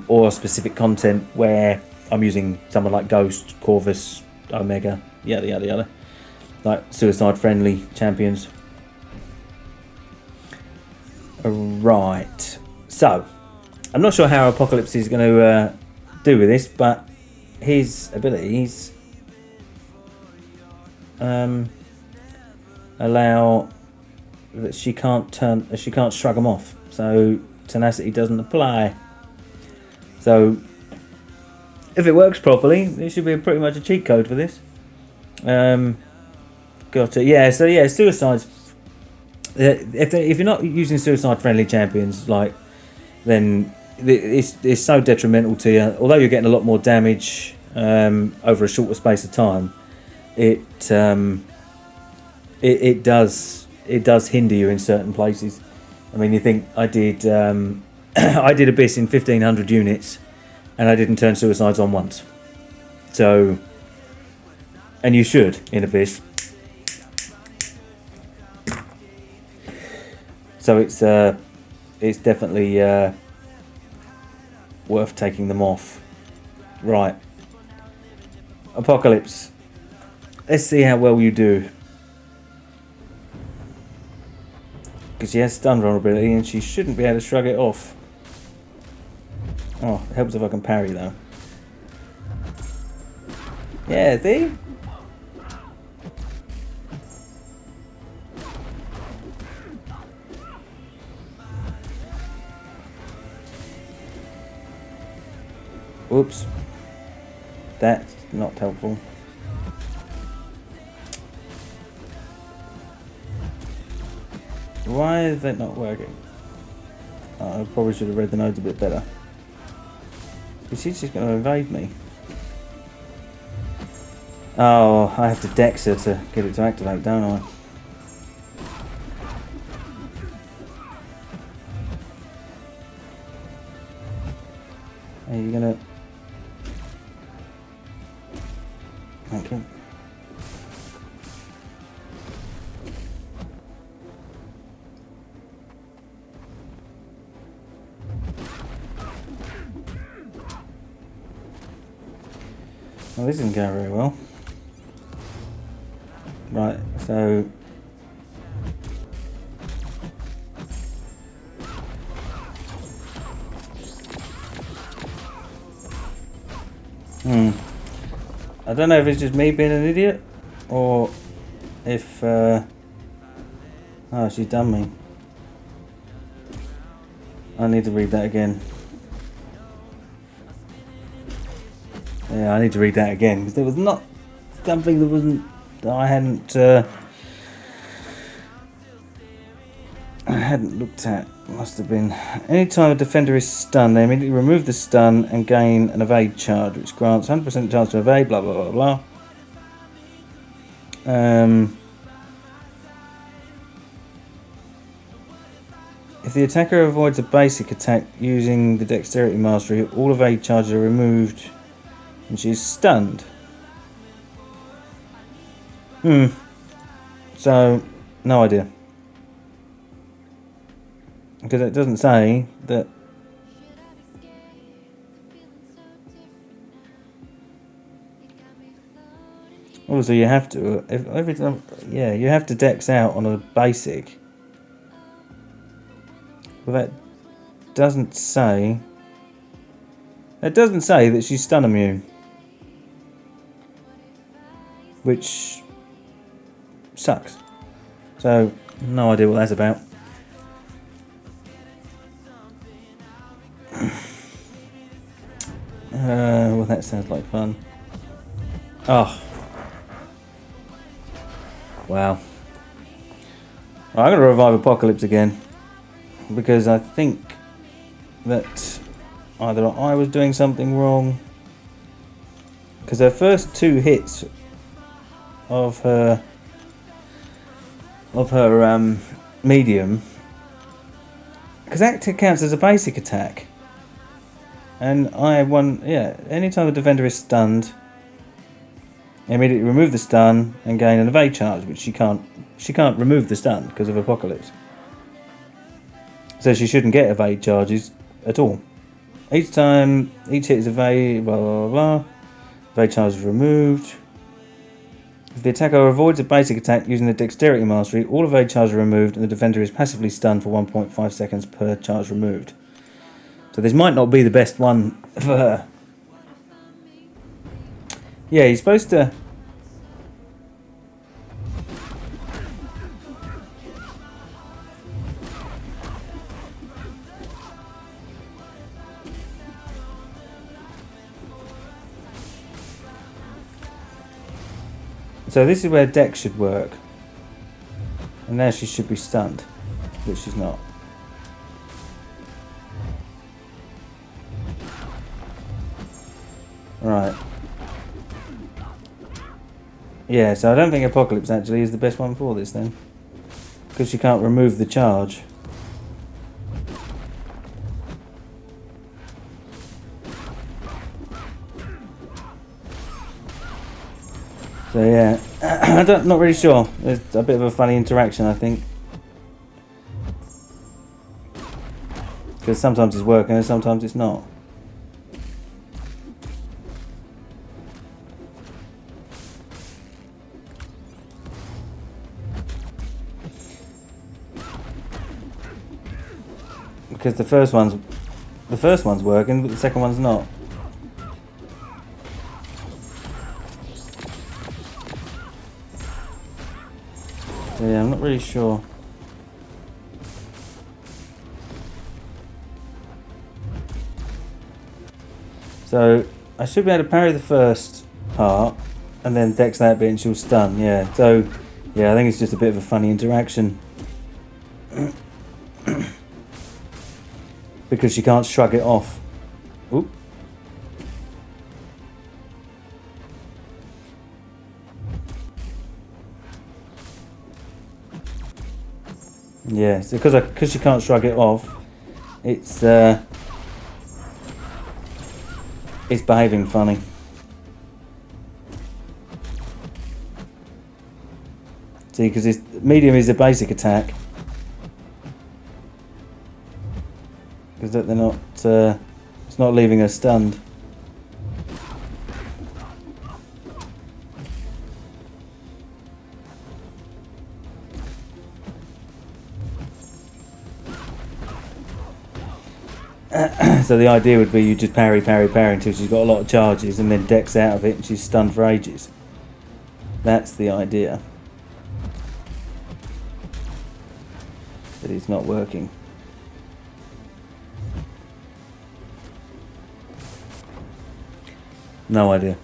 or specific content where I'm using someone like Ghost, Corvus, Omega, yada yada yada, like suicide friendly champions. Right, so I'm not sure how Apocalypse is going to do with this, but his abilities allow that she can't shrug them off, so tenacity doesn't apply. So if it works properly, there should be pretty much a cheat code for this. Got it. Yeah. So yeah, suicides. If you're not using suicide-friendly champions, like, then it's so detrimental to you. Although you're getting a lot more damage over a shorter space of time, it does hinder you in certain places. I mean, you think I did I did Abyss in 1500 units, and I didn't turn suicides on once. So, and you should in Abyss. So it's definitely worth taking them off. Right. Apocalypse. Let's see how well you do. Because she has stun vulnerability and she shouldn't be able to shrug it off. Oh, it helps if I can parry though. Yeah, see? Whoops. That's not helpful. Why is that not working? Oh, I probably should have read the notes a bit better. Because she's just going to evade me. Oh, I have to dex her to get it to activate, don't I? Are you going to... Thank you. Well, this isn't going very well. Right, so... I don't know if it's just me being an idiot, or if... Oh, she's done me. I need to read that again. Yeah, I need to read that again, because there was not something that I hadn't looked at. Must have been. Anytime a defender is stunned, they immediately remove the stun and gain an evade charge, which grants 100% chance to evade, blah blah blah blah. If the attacker avoids a basic attack using the dexterity mastery, all evade charges are removed and she is stunned. So, no idea. Because it doesn't say that. Also, you have to every time. Yeah, you have to dex out on a basic. Well, that doesn't say. It doesn't say that she's stun immune, which sucks. So, no idea what that's about. Well, that sounds like fun. Oh. Wow. I'm going to revive Apocalypse again, because I think that either I was doing something wrong, because her first two hits of her medium, because that counts as a basic attack. And I won, yeah, anytime the defender is stunned, immediately remove the stun and gain an evade charge, which she can't remove the stun because of Apocalypse. So she shouldn't get evade charges at all. Each hit is evade, blah blah blah. Evade charge is removed. If the attacker avoids a basic attack using the dexterity mastery, all evade charges are removed and the defender is passively stunned for 1.5 seconds per charge removed. So this might not be the best one for her. Yeah, he's supposed to... So this is where Dex should work. And now she should be stunned, which she's not. Right. Yeah, so I don't think Apocalypse actually is the best one for this then. Because she can't remove the charge. So yeah, not really sure. It's a bit of a funny interaction, I think. Because sometimes it's working and sometimes it's not. Because the first one's working, but the second one's not. So yeah, I'm not really sure. So I should be able to parry the first part, and then Dex that bit, and she'll stun. Yeah. So yeah, I think it's just a bit of a funny interaction. Because she can't shrug it off. Oop. Yeah, so because she can't shrug it off, it's behaving funny. See, because medium is a basic attack. Because they're not, it's not leaving her stunned. So the idea would be you just parry until she's got a lot of charges and then Dex out of it and she's stunned for ages. That's the idea. But it's not working. No idea.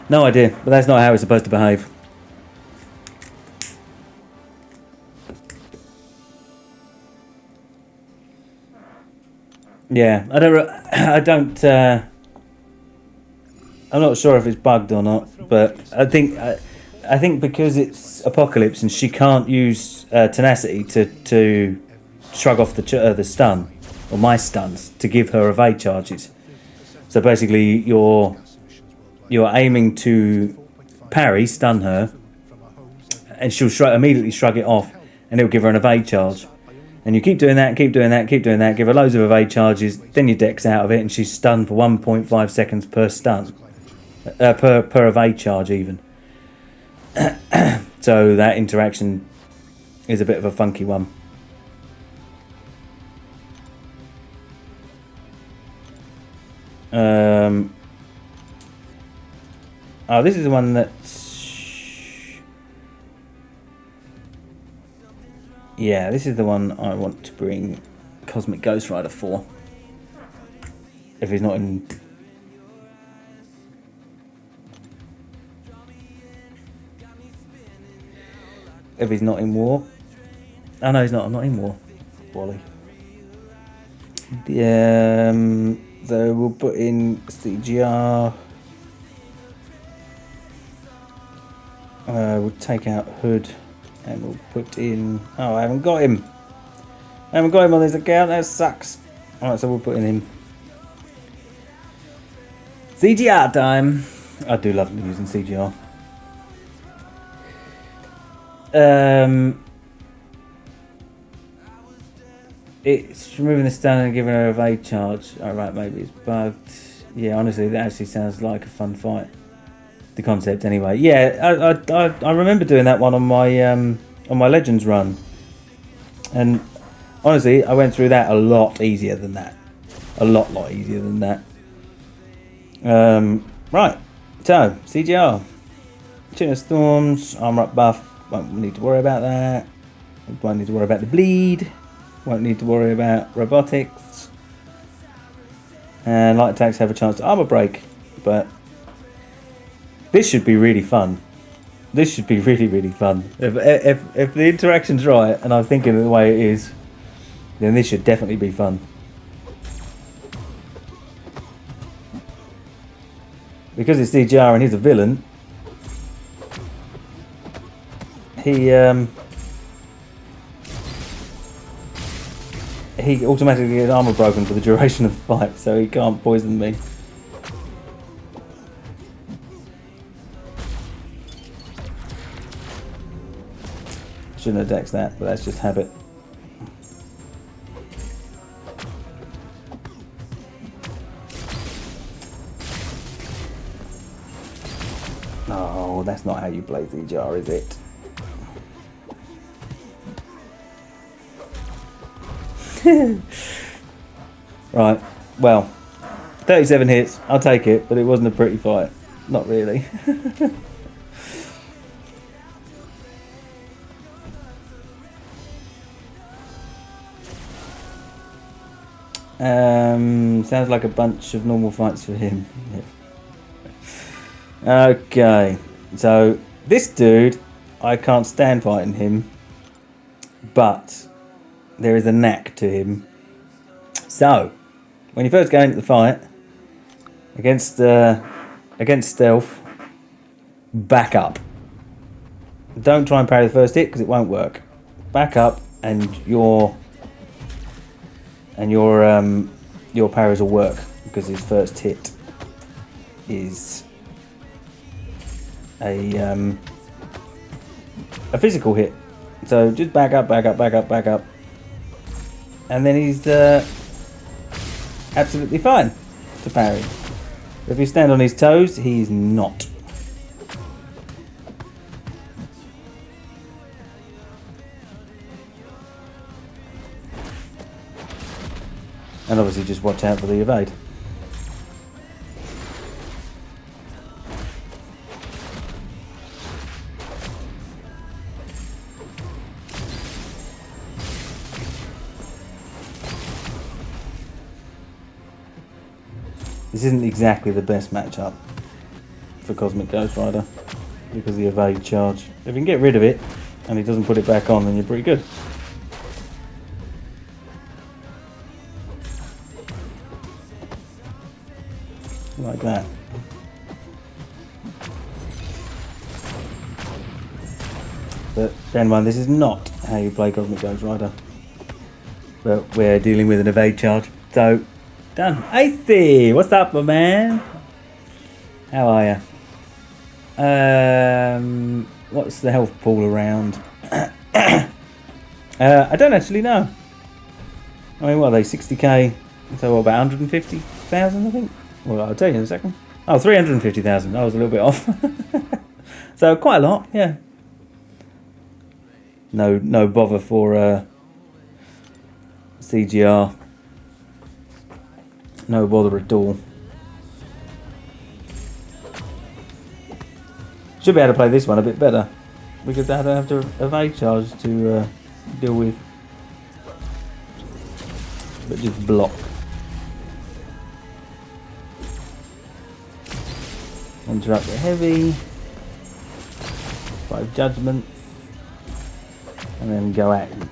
No idea, but that's not how it's supposed to behave. Yeah, I'm not sure if it's bugged or not, but I think because it's Apocalypse and she can't use tenacity to shrug off the stun, or my stuns, to give her evade charges. So basically you're aiming to parry, stun her, and she'll immediately shrug it off, and it'll give her an evade charge. And you keep doing that, give her loads of evade charges, then you Dex out of it, and she's stunned for 1.5 seconds per stun. Per evade charge, even. So that interaction is a bit of a funky one. Oh, this is the one that's... Yeah, this is the one I want to bring Cosmic Ghost Rider for. If he's not in... If he's not in war. Oh no, he's not. I'm not in war. Wally. So we'll put in CGR. We'll take out Hood. And we'll put in... Oh, I haven't got him. I haven't got him on this account. That sucks. Alright, so we'll put in him. CGR time. I do love using CGR. It's removing the stun and giving her a evade charge. Alright, maybe it's bugged. Yeah, honestly, that actually sounds like a fun fight. The concept, anyway. Yeah, I remember doing that one on my Legends run, and honestly, I went through that a lot easier than that. A lot easier than that. Right. So CGR, Tune of Storms, armor up buff. Won't need to worry about that. Won't need to worry about the bleed. Won't need to worry about robotics. And light attacks have a chance to armor break, but this should be really fun. This should be really, really fun. If the interaction's right, and I'm thinking the way it is, then this should definitely be fun. Because it's CGR and he's a villain, he automatically gets armor broken for the duration of the fight, so he can't poison me. Shouldn't have dexed that, but that's just habit. Oh, that's not how you play CGR, is it? Right, well, 37 hits, I'll take it, but it wasn't a pretty fight. Not really. Sounds like a bunch of normal fights for him. Yeah. Okay, so this dude, I can't stand fighting him, but there is a knack to him. So, when you first go into the fight against stealth, back up. Don't try and parry the first hit because it won't work. Back up, and your parries will work because his first hit is a physical hit. So just back up, and then he's absolutely fine to parry. If you stand on his toes, he's not. And obviously just watch out for the evade. This isn't exactly the best matchup for Cosmic Ghost Rider because of the evade charge. If you can get rid of it and he doesn't put it back on, then you're pretty good. Like that. But bear in mind, this is not how you play Cosmic Ghost Rider. But we're dealing with an evade charge. So, done. Icy! What's up, my man? How are you? What's the health pool around? I don't actually know. I mean, what are they? 60k? So, what, about 150,000, I think? Well, I'll tell you in a second. Oh, 350,000. I was a little bit off. So quite a lot, yeah. No bother for CGR. No bother at all. Should be able to play this one a bit better because I don't have to evade charge to deal with. But just block. Interrupt the heavy, 5 judgments, and then go at him.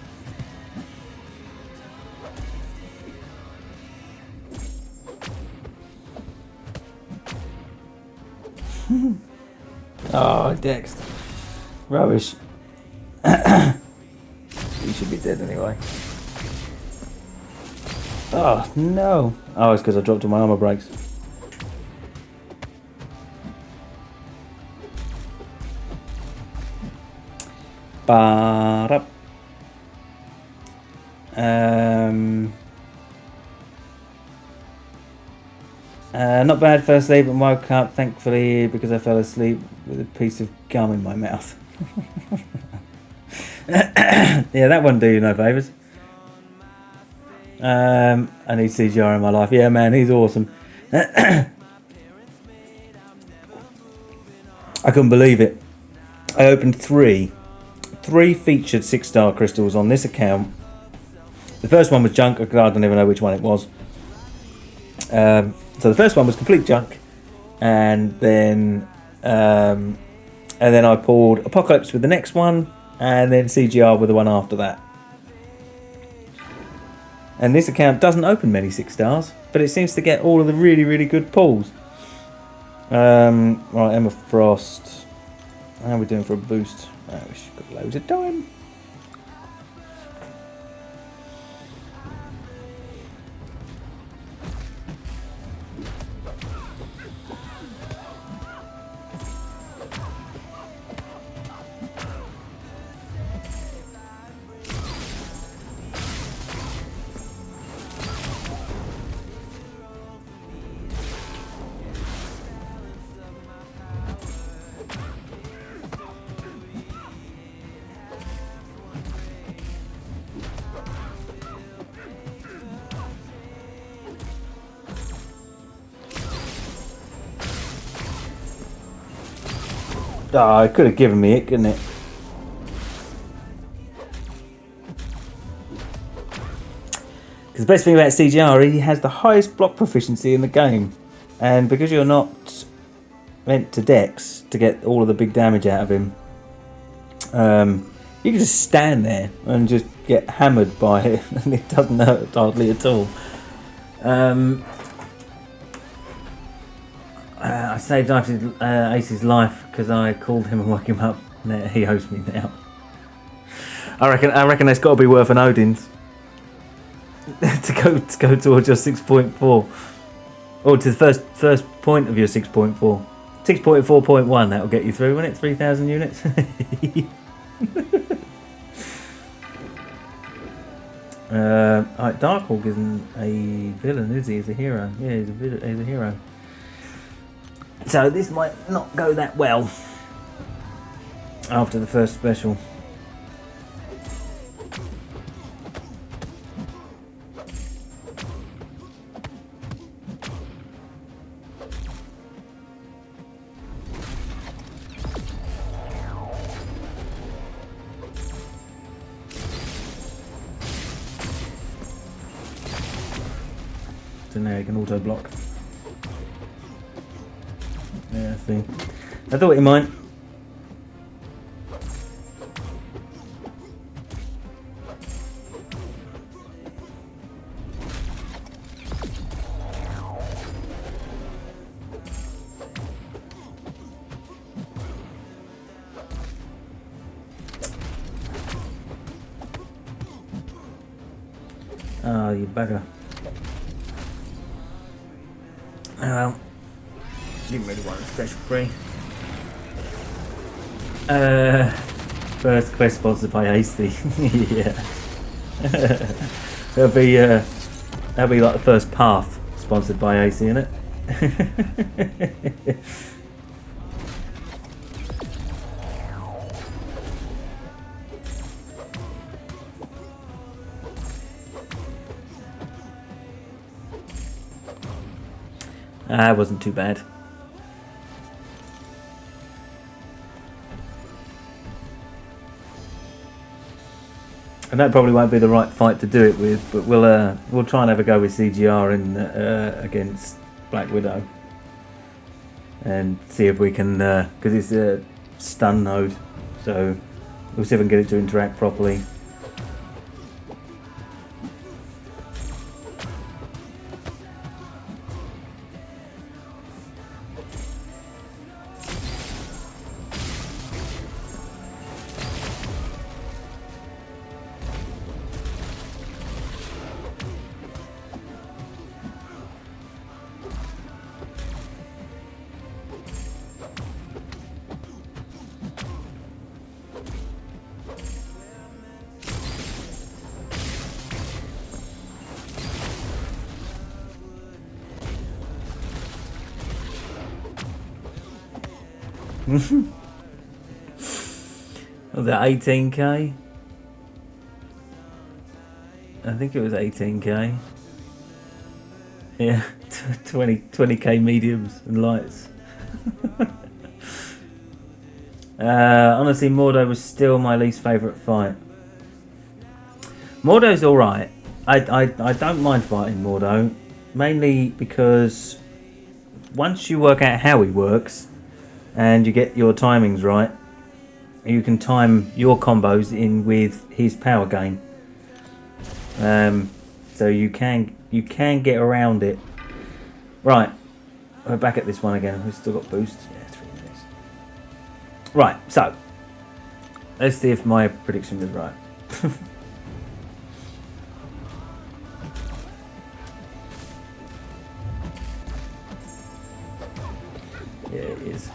Oh, Dex. Rubbish. He should be dead anyway. Oh, no. Oh, it's because I dropped all my armor breaks. Not bad first sleep and woke up thankfully because I fell asleep with a piece of gum in my mouth. Yeah, that wouldn't do you no favours. I need CGR in my life. Yeah, man, he's awesome. I couldn't believe it. I opened three featured 6-star crystals on this account. The first one was junk. I don't even know which one it was. So the first one was complete junk, and then And then I pulled Apocalypse with the next one, and then CGR with the one after that. And this account doesn't open many 6 stars, but it seems to get all of the really, really good pulls. Right, Emma Frost. How are we doing for a boost? We've got loads of time. Oh, it could have given me it, couldn't it? Because the best thing about CGR, he has the highest block proficiency in the game. And because you're not meant to dex to get all of the big damage out of him, you can just stand there and just get hammered by it, and it doesn't hurt hardly at all. I saved Ace's life because I called him and woke him up. He owes me now. I reckon that's got to be worth an Odin's to go towards your 6.4, or to the first point of your 6.4. 6.4.1, that'll get you through, won't it? 3,000 units. Right, Darkhawk isn't a villain, is he? He's a hero. Yeah, he's a hero. So this might not go that well after the first special. So now you can auto block. Yeah, I think. I thought he might. Oh, you bugger. Oh well. Didn't really want a special free. First quest sponsored by AC. Yeah. that'll be like the first path sponsored by AC, innit? It wasn't too bad. And that probably won't be the right fight to do it with, but we'll try and have a go with CGR in against Black Widow, and see if we can, because it's a stun node, so we'll see if we can get it to interact properly. Was it 18k? I think it was 18k. Yeah, 20k mediums and lights. Honestly, Mordo was still my least favourite fight. Mordo's alright. I don't mind fighting Mordo, mainly because once you work out how he works, and you get your timings right, you can time your combos in with his power gain. So you can get around it. Right, we're back at this one again. We've still got boosts. Yeah, 3 minutes. Right, so let's see if my prediction was right. Yeah, it is.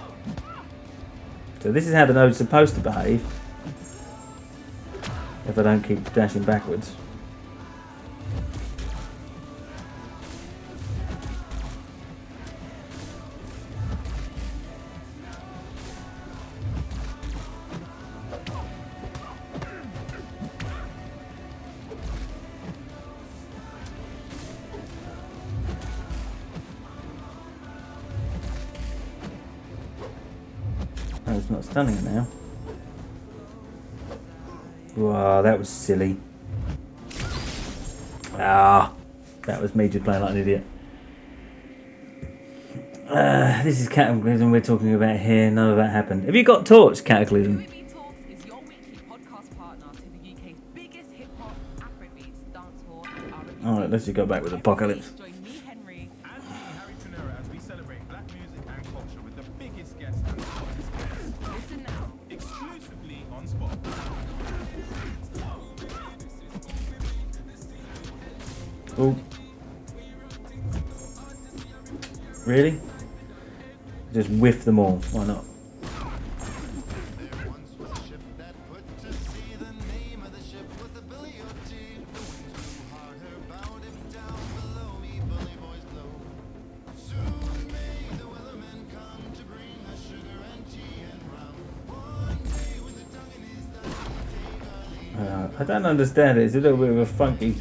So this is how the node's supposed to behave if I don't keep dashing backwards. Oh, it's not stunning it now. Wow, that was silly. Ah, that was me just playing like an idiot. This is Cataclysm we're talking about here. None of that happened. Have you got Torch, Cataclysm? Movie Talks is your weekly podcast partner to the UK's biggest hip-hop, Afrobeats, dancehall and R&B. Alright, let's just go back with Apocalypse. Join me, Henry. And me, Harry Trinera, as we celebrate black music and culture with the biggest guests and the hottest guests. Listen now. Exclusively on Spotify. Oh. Really? Just whiff them all. Why not? There once was a ship that put to sea. The name of the ship was the Billy O.T. The wind blew harder, bowed him down below me. Bully boys blow. Soon may the weathermen come to bring us sugar and tea and rum. One day when the tongue in his thumb, take our leave. I don't understand it. It's a little bit of a funky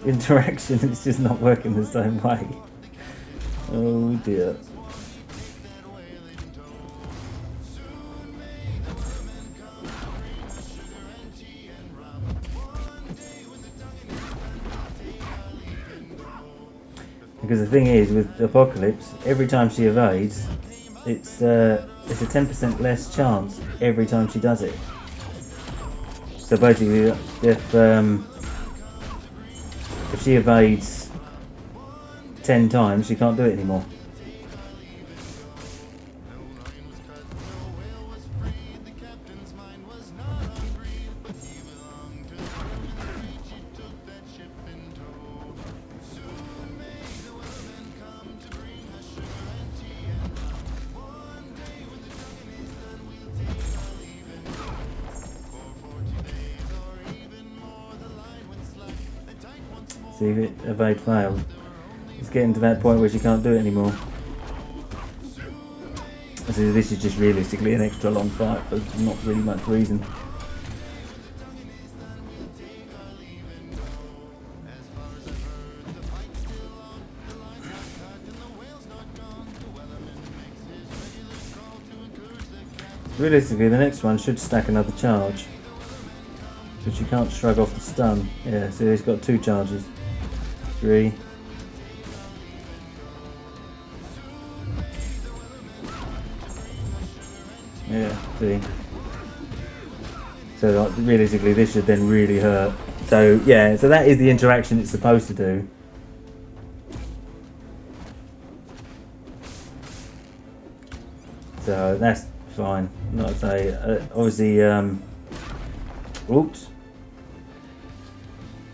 interaction. It's just not working the same way. Oh dear. that wailing toe. Soon may the weathermen come to bring us sugar and tea and rum. One day when the tongue in his thumb, take our leave and go. Because the thing is, with Apocalypse, every time she evades, it's a 10% less chance every time she does it. So basically, if she evades 10 times, she can't do it anymore. See if it evade failed. It's getting to that point where she can't do it anymore. So this is just realistically an extra long fight for not really much reason. Realistically, the next one should stack another charge. But you can't shrug off the stun. Yeah, so he's got 2 charges. 3. Yeah, see. So like, realistically this should then really hurt. So yeah, so that is the interaction it's supposed to do. So that's fine. Not to say, obviously, oops.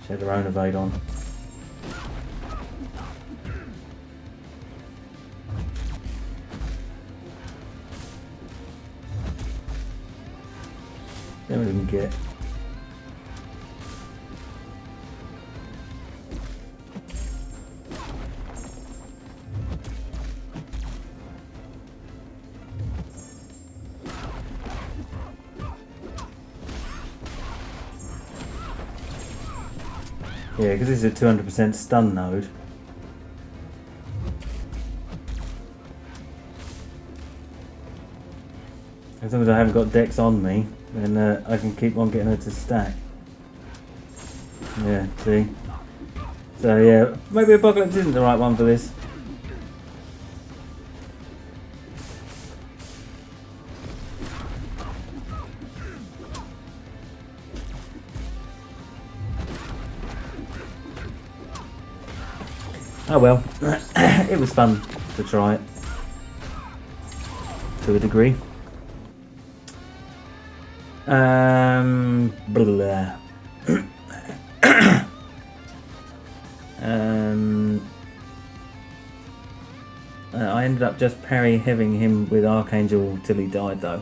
She had her own evade on. Then we can get. Yeah, because this is a 200% stun node. As long as I haven't got Dex on me, then I can keep on getting her to stack. Yeah, see? So yeah, maybe Apocalypse isn't the right one for this. Oh well, it was fun to try it to a degree. Blah. I ended up just parry-heaving him with Archangel till he died, though.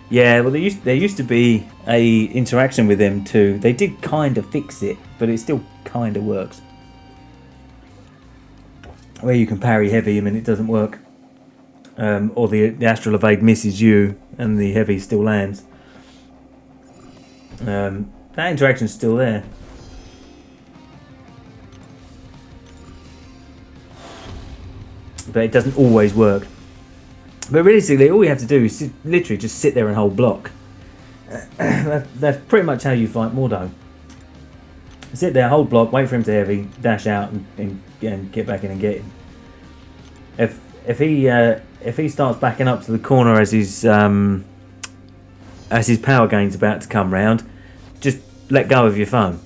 Yeah, well, there used to be a interaction with them too. They did kind of fix it, but it still kind of works. Where you can parry heavy him and it doesn't work. Or the Astral Evade misses you and the heavy still lands. That interaction's still there. But it doesn't always work. But realistically, all you have to do is literally just sit there and hold block. That's pretty much how you fight Mordo. Sit there, hold block, wait for him to heavy, dash out, and get back in and get him. If he starts backing up to the corner as his power gain's about to come round, just let go of your phone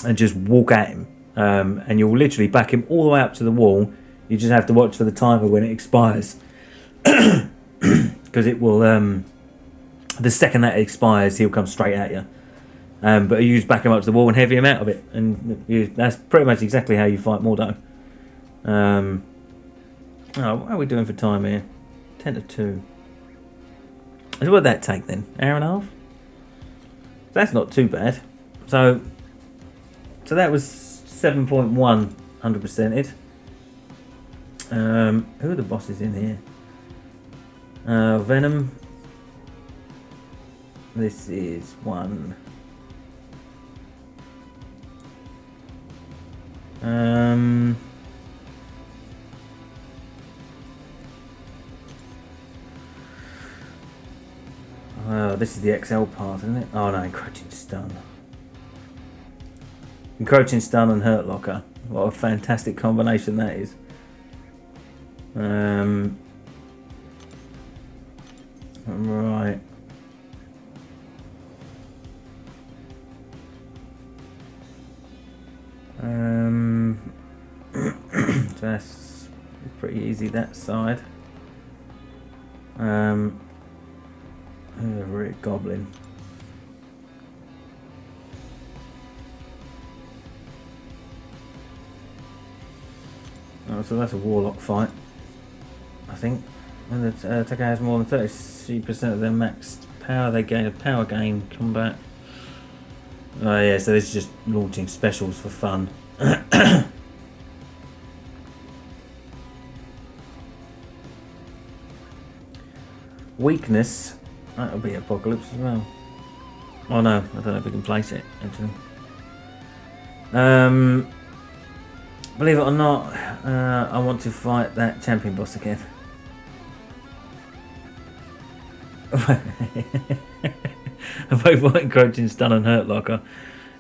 and just walk at him, and you'll literally back him all the way up to the wall. You just have to watch for the timer when it expires, because it will. The second that it expires, he'll come straight at you. But you just back him up to the wall and heavy him out of it, and that's pretty much exactly how you fight Mordo. What are we doing for time here? 10 to 2. So what would that take then? Hour and a half? That's not too bad. So that was 7.1 100%ed. Who are the bosses in here? Venom. This is one. Oh, this is the XL part, isn't it? Oh no, Encroaching Stun. Encroaching Stun and Hurt Locker. What a fantastic combination that is. Right. So that's pretty easy that side. Red Goblin. Oh, so that's a Warlock fight, I think. When the attacker has more than 30% of their maxed power, they gain a power gain combat. Oh yeah, so this is just launching specials for fun. Weakness, that'll be Apocalypse as well. Oh no, I don't know if we can place it actually. Believe it or not, I want to fight that champion boss again. Both Encroaching Stun and Hurt Locker.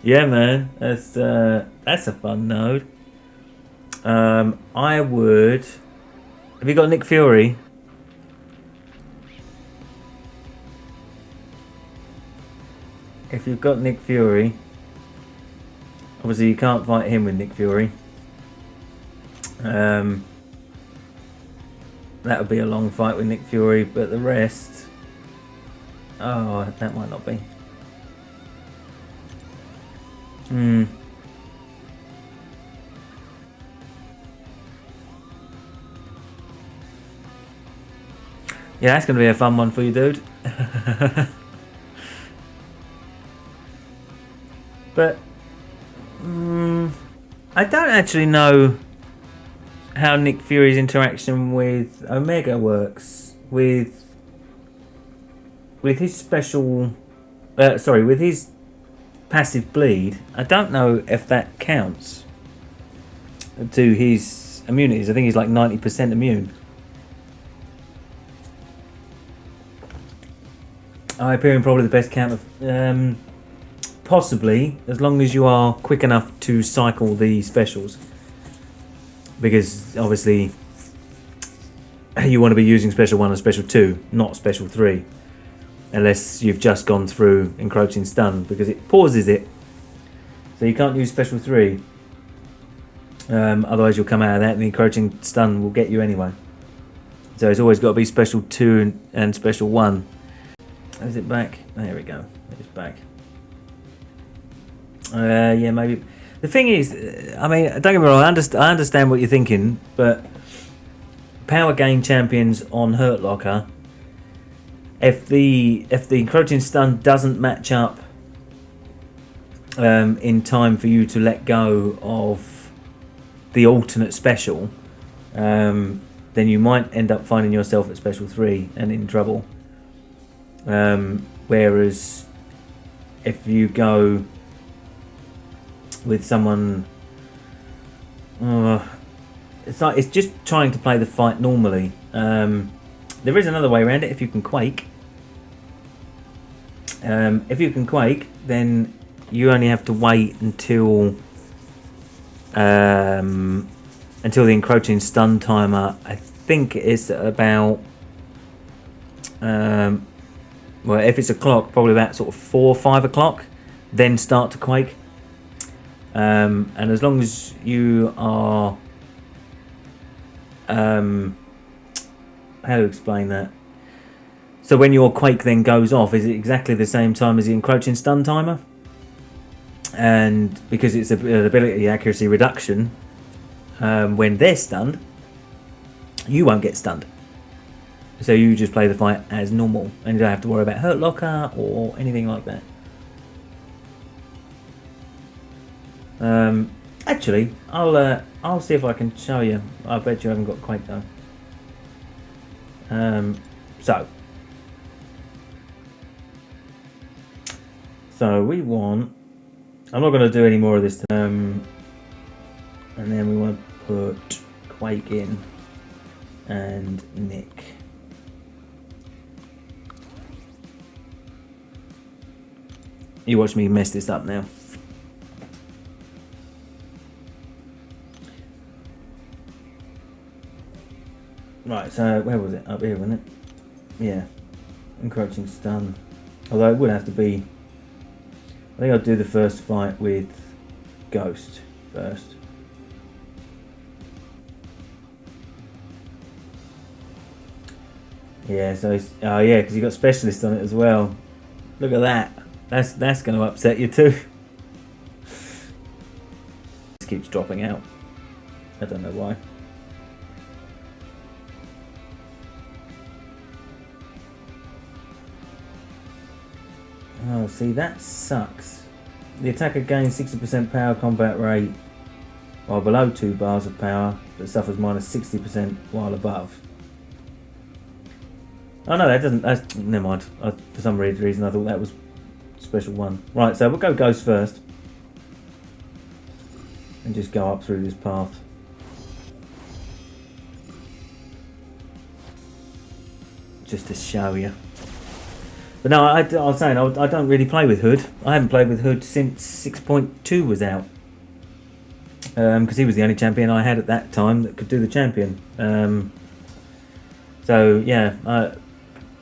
Yeah, man, that's a fun node. I would. Have you got Nick Fury? If you've got Nick Fury, obviously you can't fight him with Nick Fury. That would be a long fight with Nick Fury, but the rest, oh, that might not be. Yeah, that's going to be a fun one for you, dude. But I don't actually know how Nick Fury's interaction with Omega works. With his special, with his passive bleed. I don't know if that counts to his immunities. I think he's like 90% immune. Hyperion probably the best counter. Possibly, as long as you are quick enough to cycle the specials. Because obviously you want to be using Special 1 and Special 2, not Special 3. Unless you've just gone through Encroaching Stun, because it pauses it. So you can't use Special 3. Otherwise you'll come out of that and the encroaching stun will get you anyway. So it's always got to be special 2 and special 1. Is it back? There we go. It's back. Yeah, maybe. The thing is, I mean, don't get me wrong, I understand what you're thinking, but power gain champions on Hurt Locker, if the encroaching stun doesn't match up in time for you to let go of the alternate special, then you might end up finding yourself at special 3 and in trouble. Whereas if you go with someone, it's just trying to play the fight normally. There is another way around it if you can quake. If you can quake, then you only have to wait until the encroaching stun timer, I think, is about well, if it's a clock, probably about sort of 4 or 5 o'clock, then start to quake. And as long as you are how to explain that? So when your quake then goes off, is it exactly the same time as the encroaching stun timer? And because it's an ability accuracy reduction, when they're stunned, you won't get stunned. So you just play the fight as normal, and you don't have to worry about Hurt Locker or anything like that. Actually, I'll see if I can show you. I bet you haven't got quake though. So we want. I'm not going to do any more of this. And then we want to put quake in and Nick. You watch me mess this up now. Right, so where was it? Up here, wasn't it? Yeah. Encroaching stun. Although it would have to be... I think I'll do the first fight with Ghost first. Yeah, so it's... Oh yeah, because you got Specialist on it as well. Look at that. That's going to upset you too. This keeps dropping out. I don't know why. Oh, see, that sucks. The attacker gains 60% power combat rate while below 2 bars of power, but suffers minus 60% while above. Oh no, that doesn't. That's, never mind. For some reason, I thought that was special 1. Right, so we'll go Ghost first, and just go up through this path. Just to show you. But no, I was saying, I don't really play with Hood. I haven't played with Hood since 6.2 was out. Because he was the only champion I had at that time that could do the champion. So, yeah,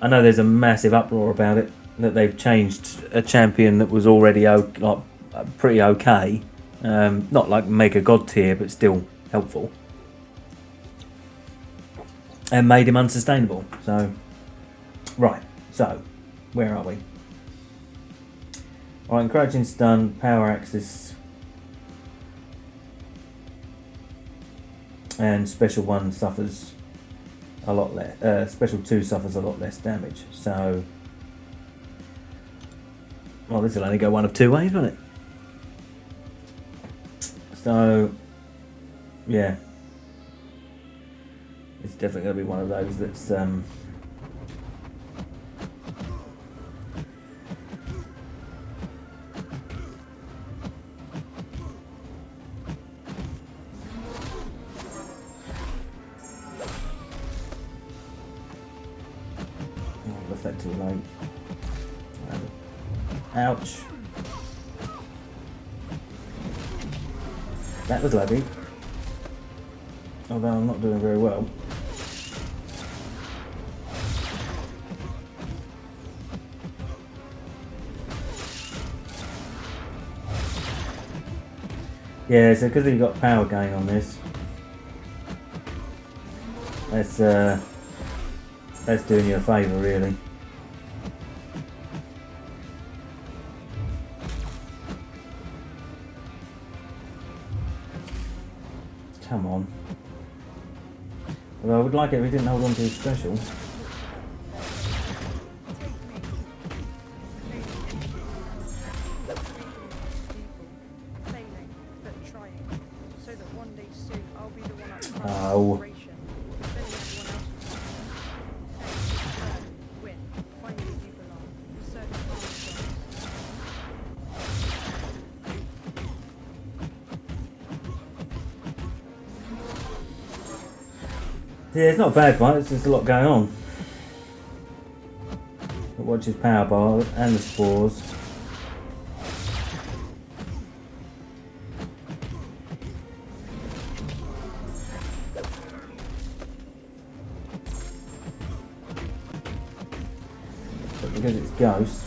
I know there's a massive uproar about it, that they've changed a champion that was already pretty okay. Not like mega god tier, but still helpful. And made him unsustainable. So, right, so... Where are we? Alright, encroaching stun, power axis, and special 1 suffers a lot less. Special 2 suffers a lot less damage. So, well, this will only go one of 2 ways, won't it? So, yeah, it's definitely going to be one of those that's. That too late. Ouch. That was lucky. Although I'm not doing very well. Yeah, so because you've got power gain on this, that's doing you a favour, really. Come on. Well, I would like it if he didn't hold on to his special. Failing, but trying. So that one day soon I'll be the one at the front Oh. of the operation, defending everyone else. Hey, win. Find where you belong. Search for yourself. Yeah, it's not a bad fight, it's just a lot going on. But watch his power bar and the spores. But because it's Ghost,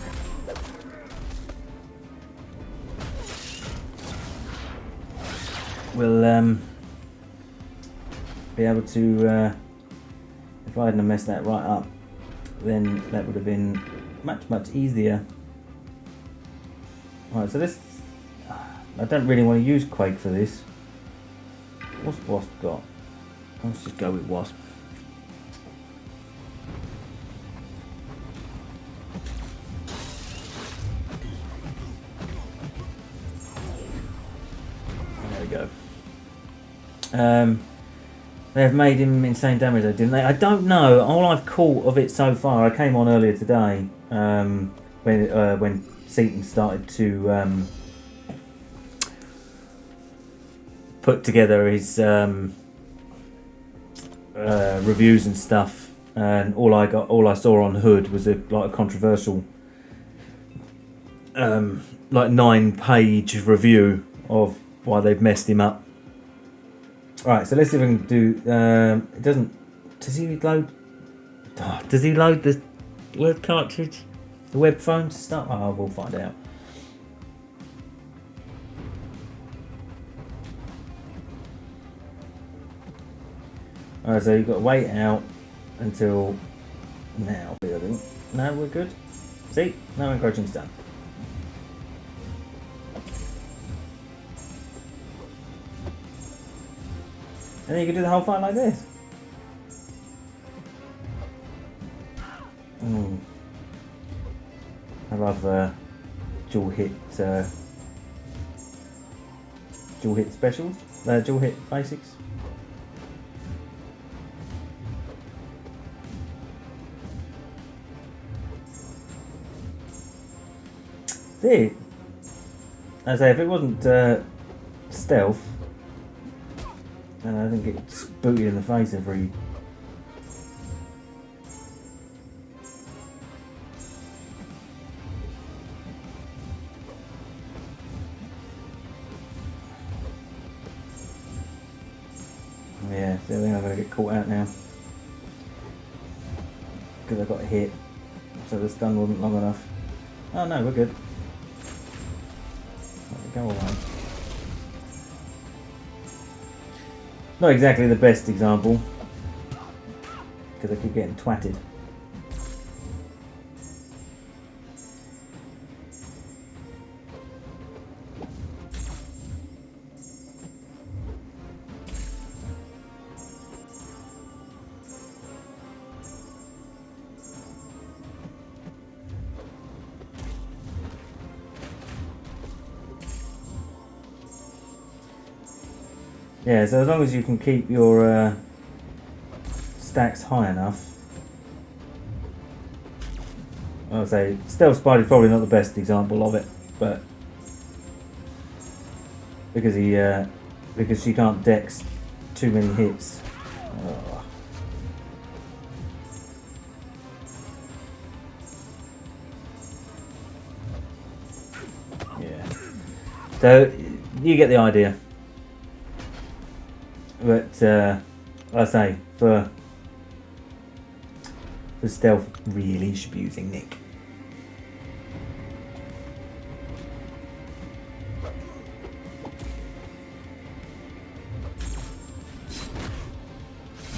we'll be able to, if I hadn't messed that right up, then that would have been much easier. Right, so this, I don't really want to use Quake for this. What's Wasp got? Let's just go with Wasp. There we go. They've made him insane damage though, didn't they? I don't know. All I've caught of it so far, I came on earlier today when Seaton started to put together his reviews and stuff, and all I saw on Hood was a controversial like 9-page review of why they've messed him up. Right, so let's see if we can do. It doesn't. Does he load? Oh, does he load the web cartridge, the web phone stuff? Oh, we'll find out. Alright, so you've got to wait out until now. I think. No, we're good. See, no encroaching's done. And then you can do the whole fight like this. I love dual hit specials, dual hit basics. See, I say if it wasn't stealth, and I think it's booted in the face every. Yeah, so I think I'm going to get caught out now. Because I got hit. So the stun wasn't long enough. Oh no, we're good. Let me go away. Not exactly the best example, because I keep getting twatted. Yeah, so as long as you can keep your stacks high enough. I'll say Stealth Spider is probably not the best example of it, but because she can't dex too many hits. Oh. Yeah. So you get the idea. But like I say, for stealth, really you should be using Nick.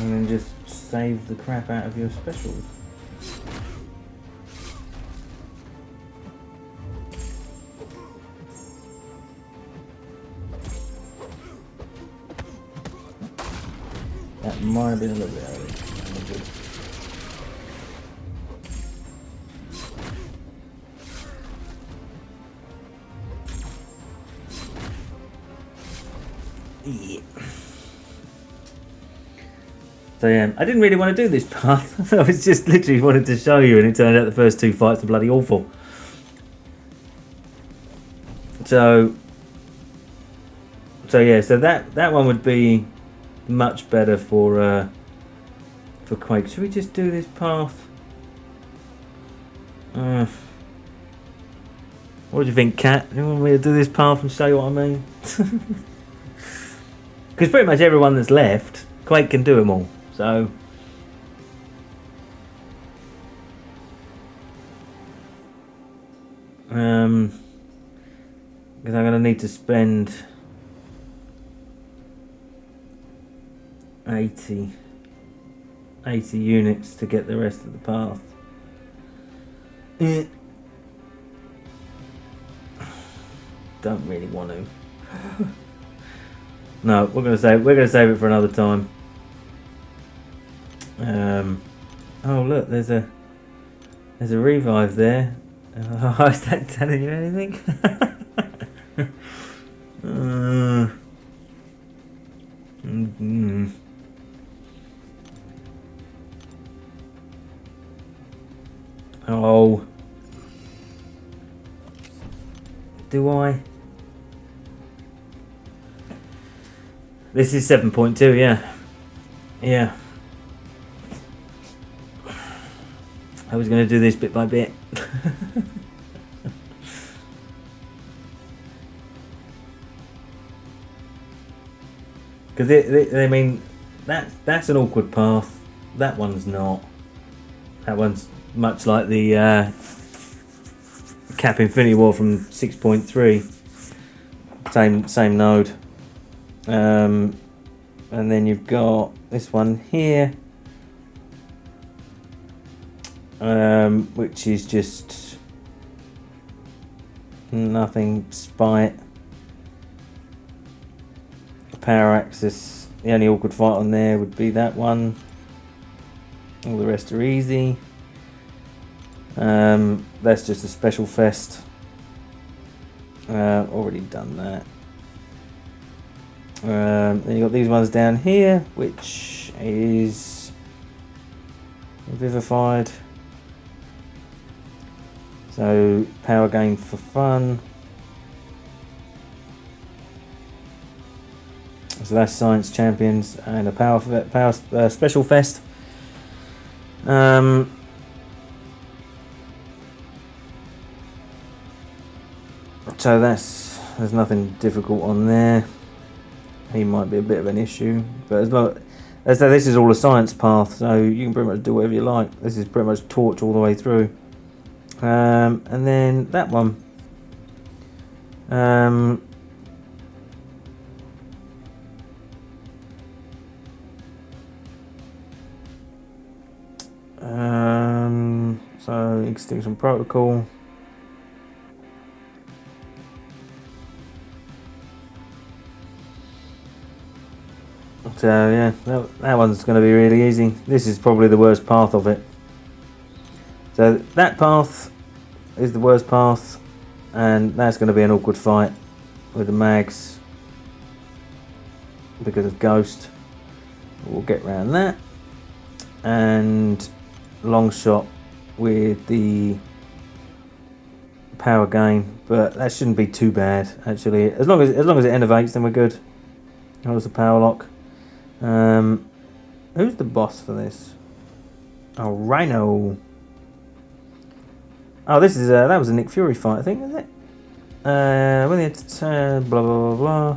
and then just save the crap out of your specials. That might have been a little bit early. Yeah. So yeah, I didn't really want to do this path. I was just literally wanted to show you, and it turned out the first two fights are bloody awful. So yeah, so that one would be much better for Quake. Should we just do this path? What do you think, Kat? Do you want me to do this path and show you what I mean? Because pretty much everyone that's left, Quake can do them all. So because I'm going to need to spend 80 units to get the rest of the path. Don't really want to. No, we're gonna save it for another time. Oh look, there's a revive there. Oh, is that telling you anything? Oh, do I? This is 7.2, yeah. Yeah. I was going to do this bit by bit. Because I mean, that's an awkward path. That one's not. That one's much like the Cap Infinity War from 6.3. Same node. And then you've got this one here, which is just nothing. Spite, power axis. The only awkward fight on there would be that one. All the rest are easy. That's just a special fest. Already done that. Then you got these ones down here, which is vivified. So power gain for fun. So that's Science Champions and a power special fest. So there's nothing difficult on there. He might be a bit of an issue, but as this is all a science path, so you can pretty much do whatever you like. This is pretty much torch all the way through. And then that one. So Extinction Protocol. So yeah, that one's going to be really easy. This is probably the worst path of it. So that path is the worst path, and that's going to be an awkward fight with the mags because of Ghost. We'll get around that, and long shot with the power gain, but that shouldn't be too bad actually. As long as it innovates, then we're good. That was the power lock. Who's the boss for this? Oh, Rhino. Oh, this is that was a Nick Fury fight, I think, isn't it? When it's blah blah blah blah.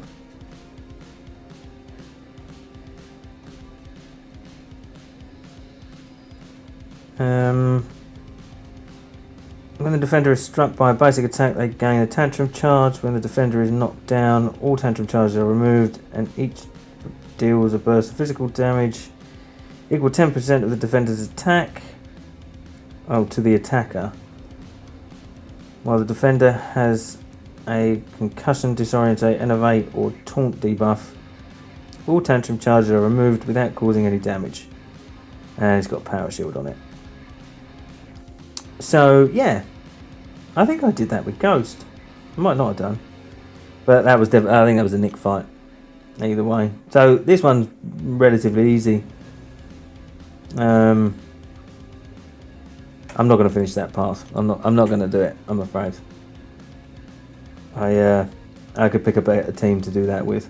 When the defender is struck by a basic attack, they gain a tantrum charge. When the defender is knocked down, all tantrum charges are removed, and each deals a burst of physical damage. Equal 10% of the defender's attack. Oh, to the attacker. While the defender has a concussion, disorientate, enervate, or taunt debuff, all tantrum charges are removed without causing any damage. And it's got a power shield on it. So, yeah. I think I did that with Ghost. I might not have done. But that was definitely, I think that was a Nick fight. Either way. So, this one's relatively easy. I'm not going to finish that path. I'm not going to do it, I'm afraid. I could pick a better team to do that with.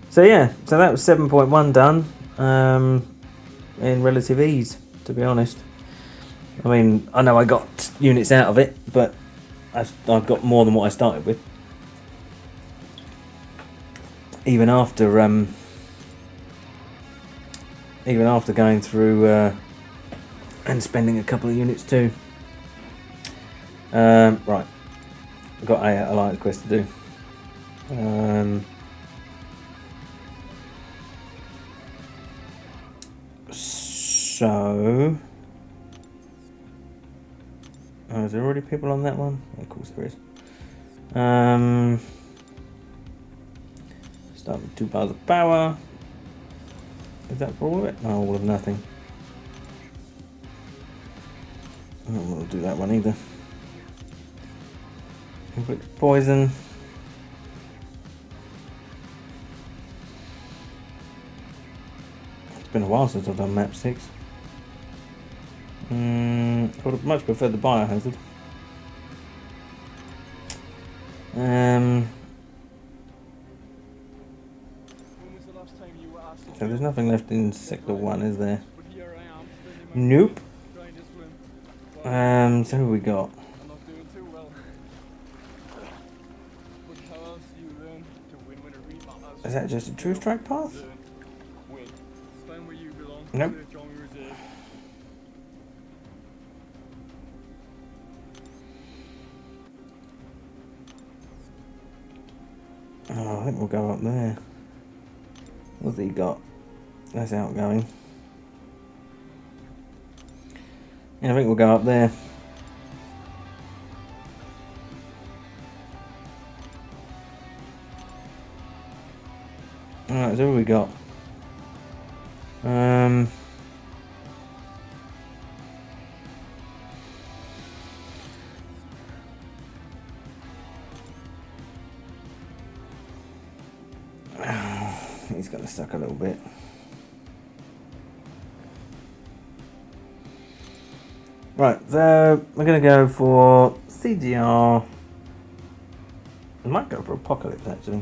So yeah, so that was 7.1 done in relative ease, to be honest. I mean, I know I got units out of it, but I've got more than what I started with. Even after going through and spending a couple of units too. Right, I've got a alliance quest to do. So, is there already people on that one? Of course there is. Start with 2 bars of power. Is that for all of it? No, all of nothing. I don't want to do that one either. Inflict poison. It's been a while since I've done map 6. I would have much preferred the biohazard. So there's nothing left in sector 1, is there? Nope. So who we got? Is that just a true strike path? Nope. Oh, I think we'll go up there. What's he got? That's outgoing. Yeah, I think we'll go up there. Alright, so what we got? He's gonna suck a little bit. Right, so we're gonna go for CGR. I might go for Apocalypse actually.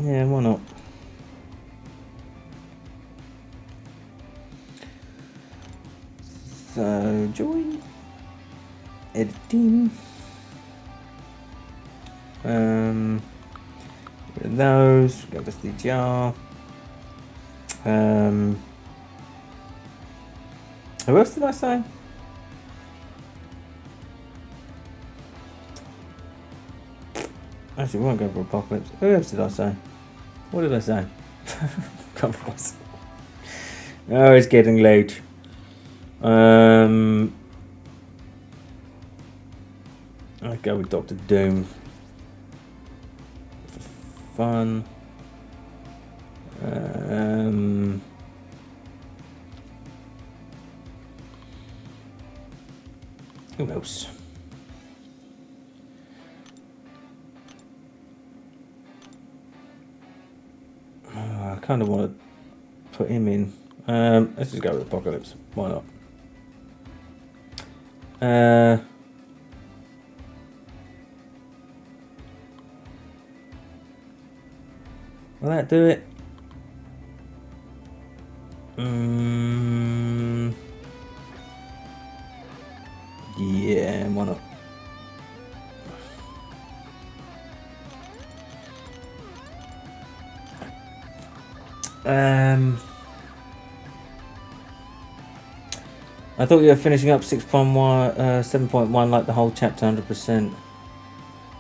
Yeah, why not? So join, editing. With those, go to CGR. Who else did I say? Actually, we won't go for Apocalypse. Who else did I say? What did I say? Come on. Oh, it's getting late. I'd go with Doctor Doom. For fun. Who else? I kind of want to put him in. Let's just go with Apocalypse. Why not? Will that do it? Yeah, why not? I thought you were finishing up 6.1, 7.1 like the whole chapter 100%.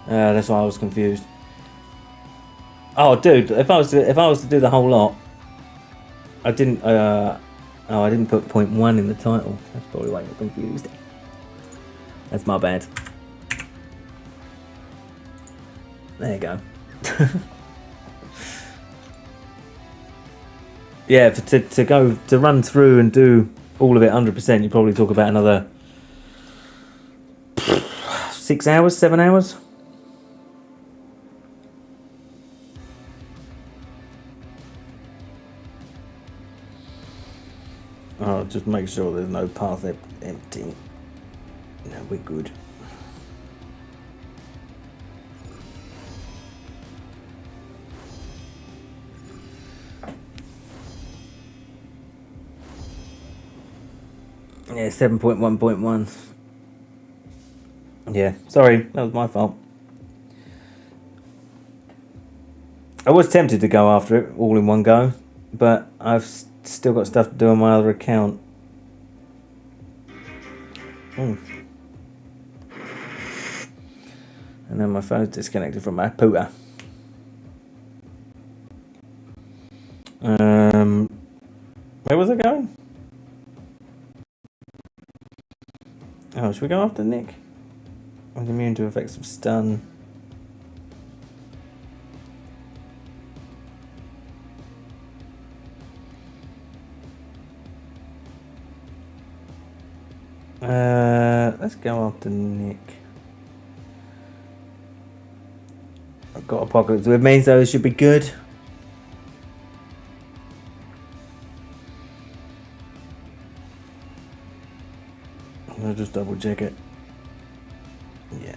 That's why I was confused. Oh, dude, if I was to do the whole lot, I didn't. I didn't put point 1 in the title. That's probably why you're confused. That's my bad. There you go. Yeah, to run through and do all of it 100%, you probably talk about another 6 hours, 7 hours. Oh, just make sure there's no path empty. No, we're good. Yeah, 7.1.1. Yeah, sorry, that was my fault. I was tempted to go after it all in one go, but I've still got stuff to do on my other account. And then my phone's disconnected from my pooter. Where was I going? Oh, should we go after Nick? I'm immune to effects of stun. Let's go after Nick. I've got Apocalypse with me, so it should be good. I'll just double check it. Yeah.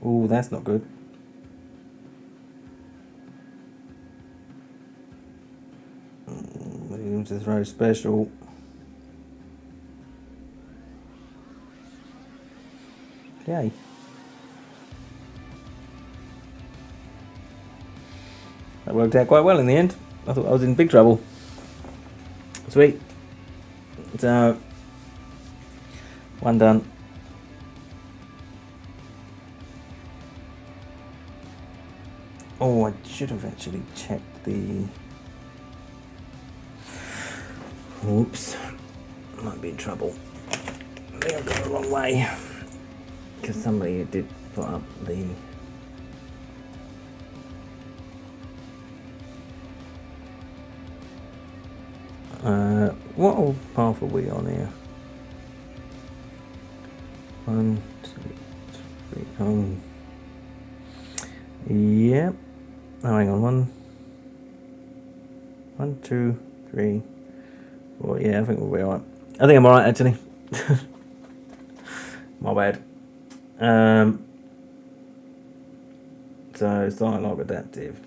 Ooh, that's not good. Need to throw special. Yay. That worked out quite well in the end. I thought I was in big trouble. Sweet. So, one done. Oh, I should have actually checked the... Oops. Might be in trouble. I think I've gone the wrong way. Because somebody did put up the... what old path are we on here? 1, 2, 3, home. Yep. Oh, hang on. 1, 2, 3, 4. Yeah, I think we'll be alright. I think I'm alright actually. My bad. So starting log adaptive.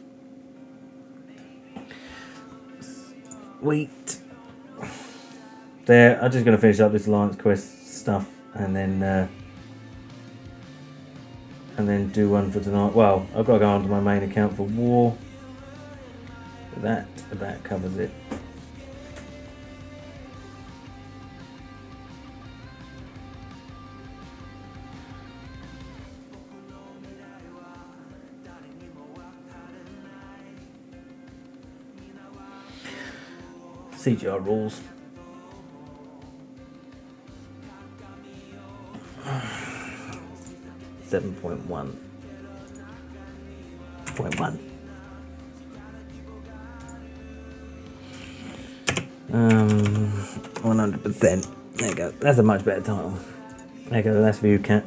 Sweet. There, I'm just going to finish up this Alliance Quest stuff and then do one for tonight. Well, I've got to go onto my main account for war. That covers it. CGI rules. .1. 100%. There you go. That's a much better title. There you go. That's for you, Cat.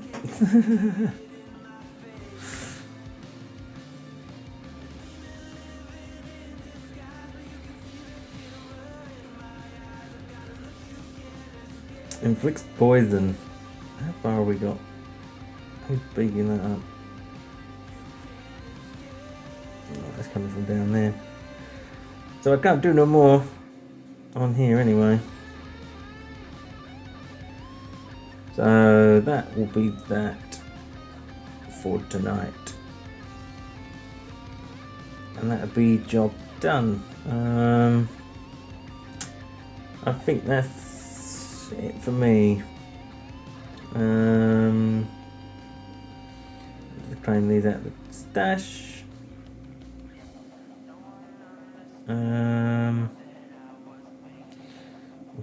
Inflicts poison. How far have we got? Who's beating that up? Oh, that's coming from down there. So I can't do no more on here anyway. So that will be that for tonight. And that'll be job done. I think that's it for me. Claim these out of the stash. We'll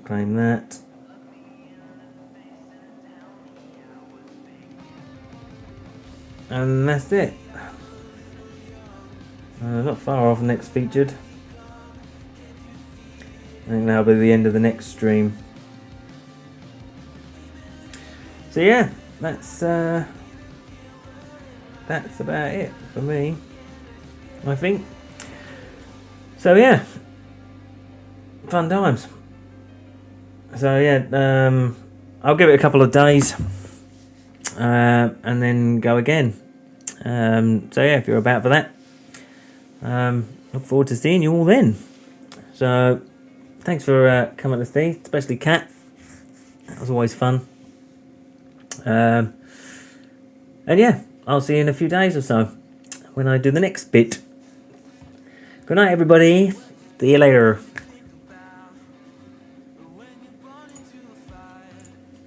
claim that. And that's it. Not far off next featured. I think that'll be the end of the next stream. So yeah, that's about it for me, I think. So yeah, fun times. So yeah, I'll give it a couple of days and then go again. So yeah, if you're about for that, look forward to seeing you all then. So thanks for coming to see, especially Kat. That was always fun. And yeah, I'll see you in a few days or so when I do the next bit. Good night, everybody. See you later.